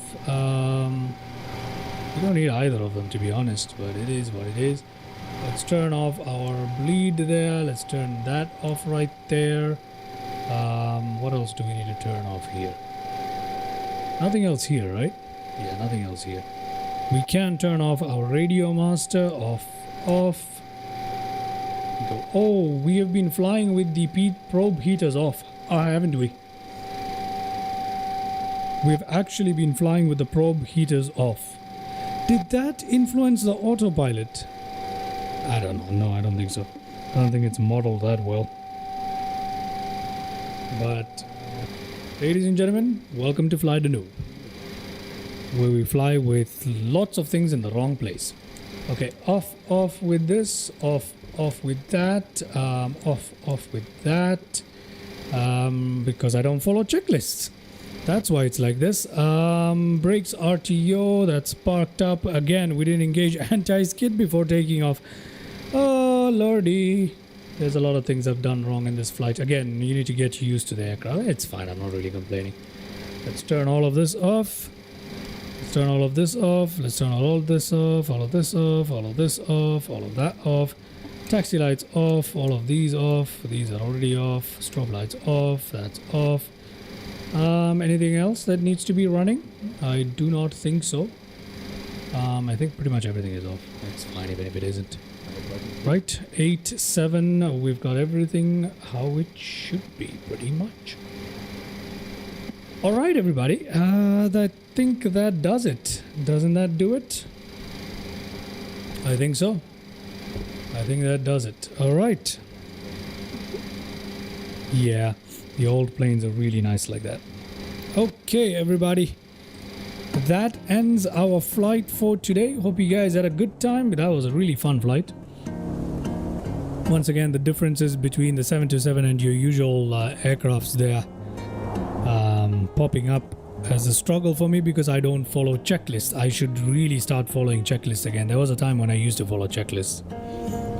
We don't need either of them, to be honest, but it is what it is. Let's turn off our bleed there. Let's turn that off right there. What else do we need to turn off here? Nothing else here, right? Yeah, nothing else here. We can turn off our radio master. Off. Oh, we have been flying with the probe heaters off. Haven't we? We've actually been flying with the probe heaters off. Did that influence the autopilot? I don't know. No, I don't think so. I don't think it's modeled that well. But, ladies and gentlemen, welcome to Fly the Noob, where we fly with lots of things in the wrong place. Okay, off with this, off with that, off with that, because I don't follow checklists. That's why it's like this. Brakes RTO, that's parked up. Again, we didn't engage anti-skid before taking off. Oh, lordy. There's a lot of things I've done wrong in this flight. Again, you need to get used to the aircraft. It's fine, I'm not really complaining. Let's turn all of this off. Let's turn all of this off. Let's turn all of this off, all of this off, all of this off, all of that off. Taxi lights off, all of these off. These are already off. Strobe lights off, that's off. Anything else that needs to be running? I do not think so. I think pretty much everything is off. It's fine even if it isn't. Right, 8-7, we've got everything how it should be, pretty much. Alright everybody, I think that does it. Doesn't that do it? I think so. I think that does it. Alright. Yeah, the old planes are really nice like that. Okay everybody, that ends our flight for today. Hope you guys had a good time. That was a really fun flight. Once again, the differences between the 727 and your usual aircrafts there popping up as a struggle for me because I don't follow checklists. I should really start following checklists again. There was a time when I used to follow checklists.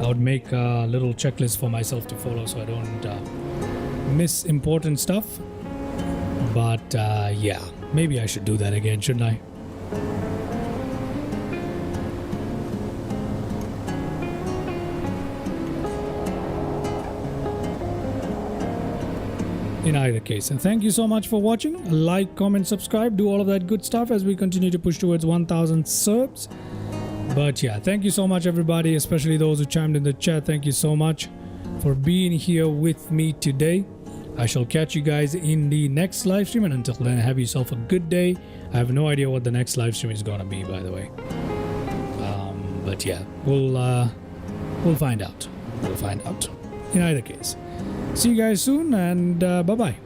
I would make a little checklist for myself to follow so I don't miss important stuff. But yeah, maybe I should do that again, shouldn't I? In either case, and thank you so much for watching. Like, comment, subscribe, do all of that good stuff as we continue to push towards 1,000 subs. But yeah, thank you so much everybody, especially those who chimed in the chat. Thank you so much for being here with me today. I shall catch you guys in the next live stream, and until then, have yourself a good day. I have no idea what the next live stream is gonna be, by the way. But yeah, we'll find out. We'll find out. In either case, see you guys soon, and bye bye.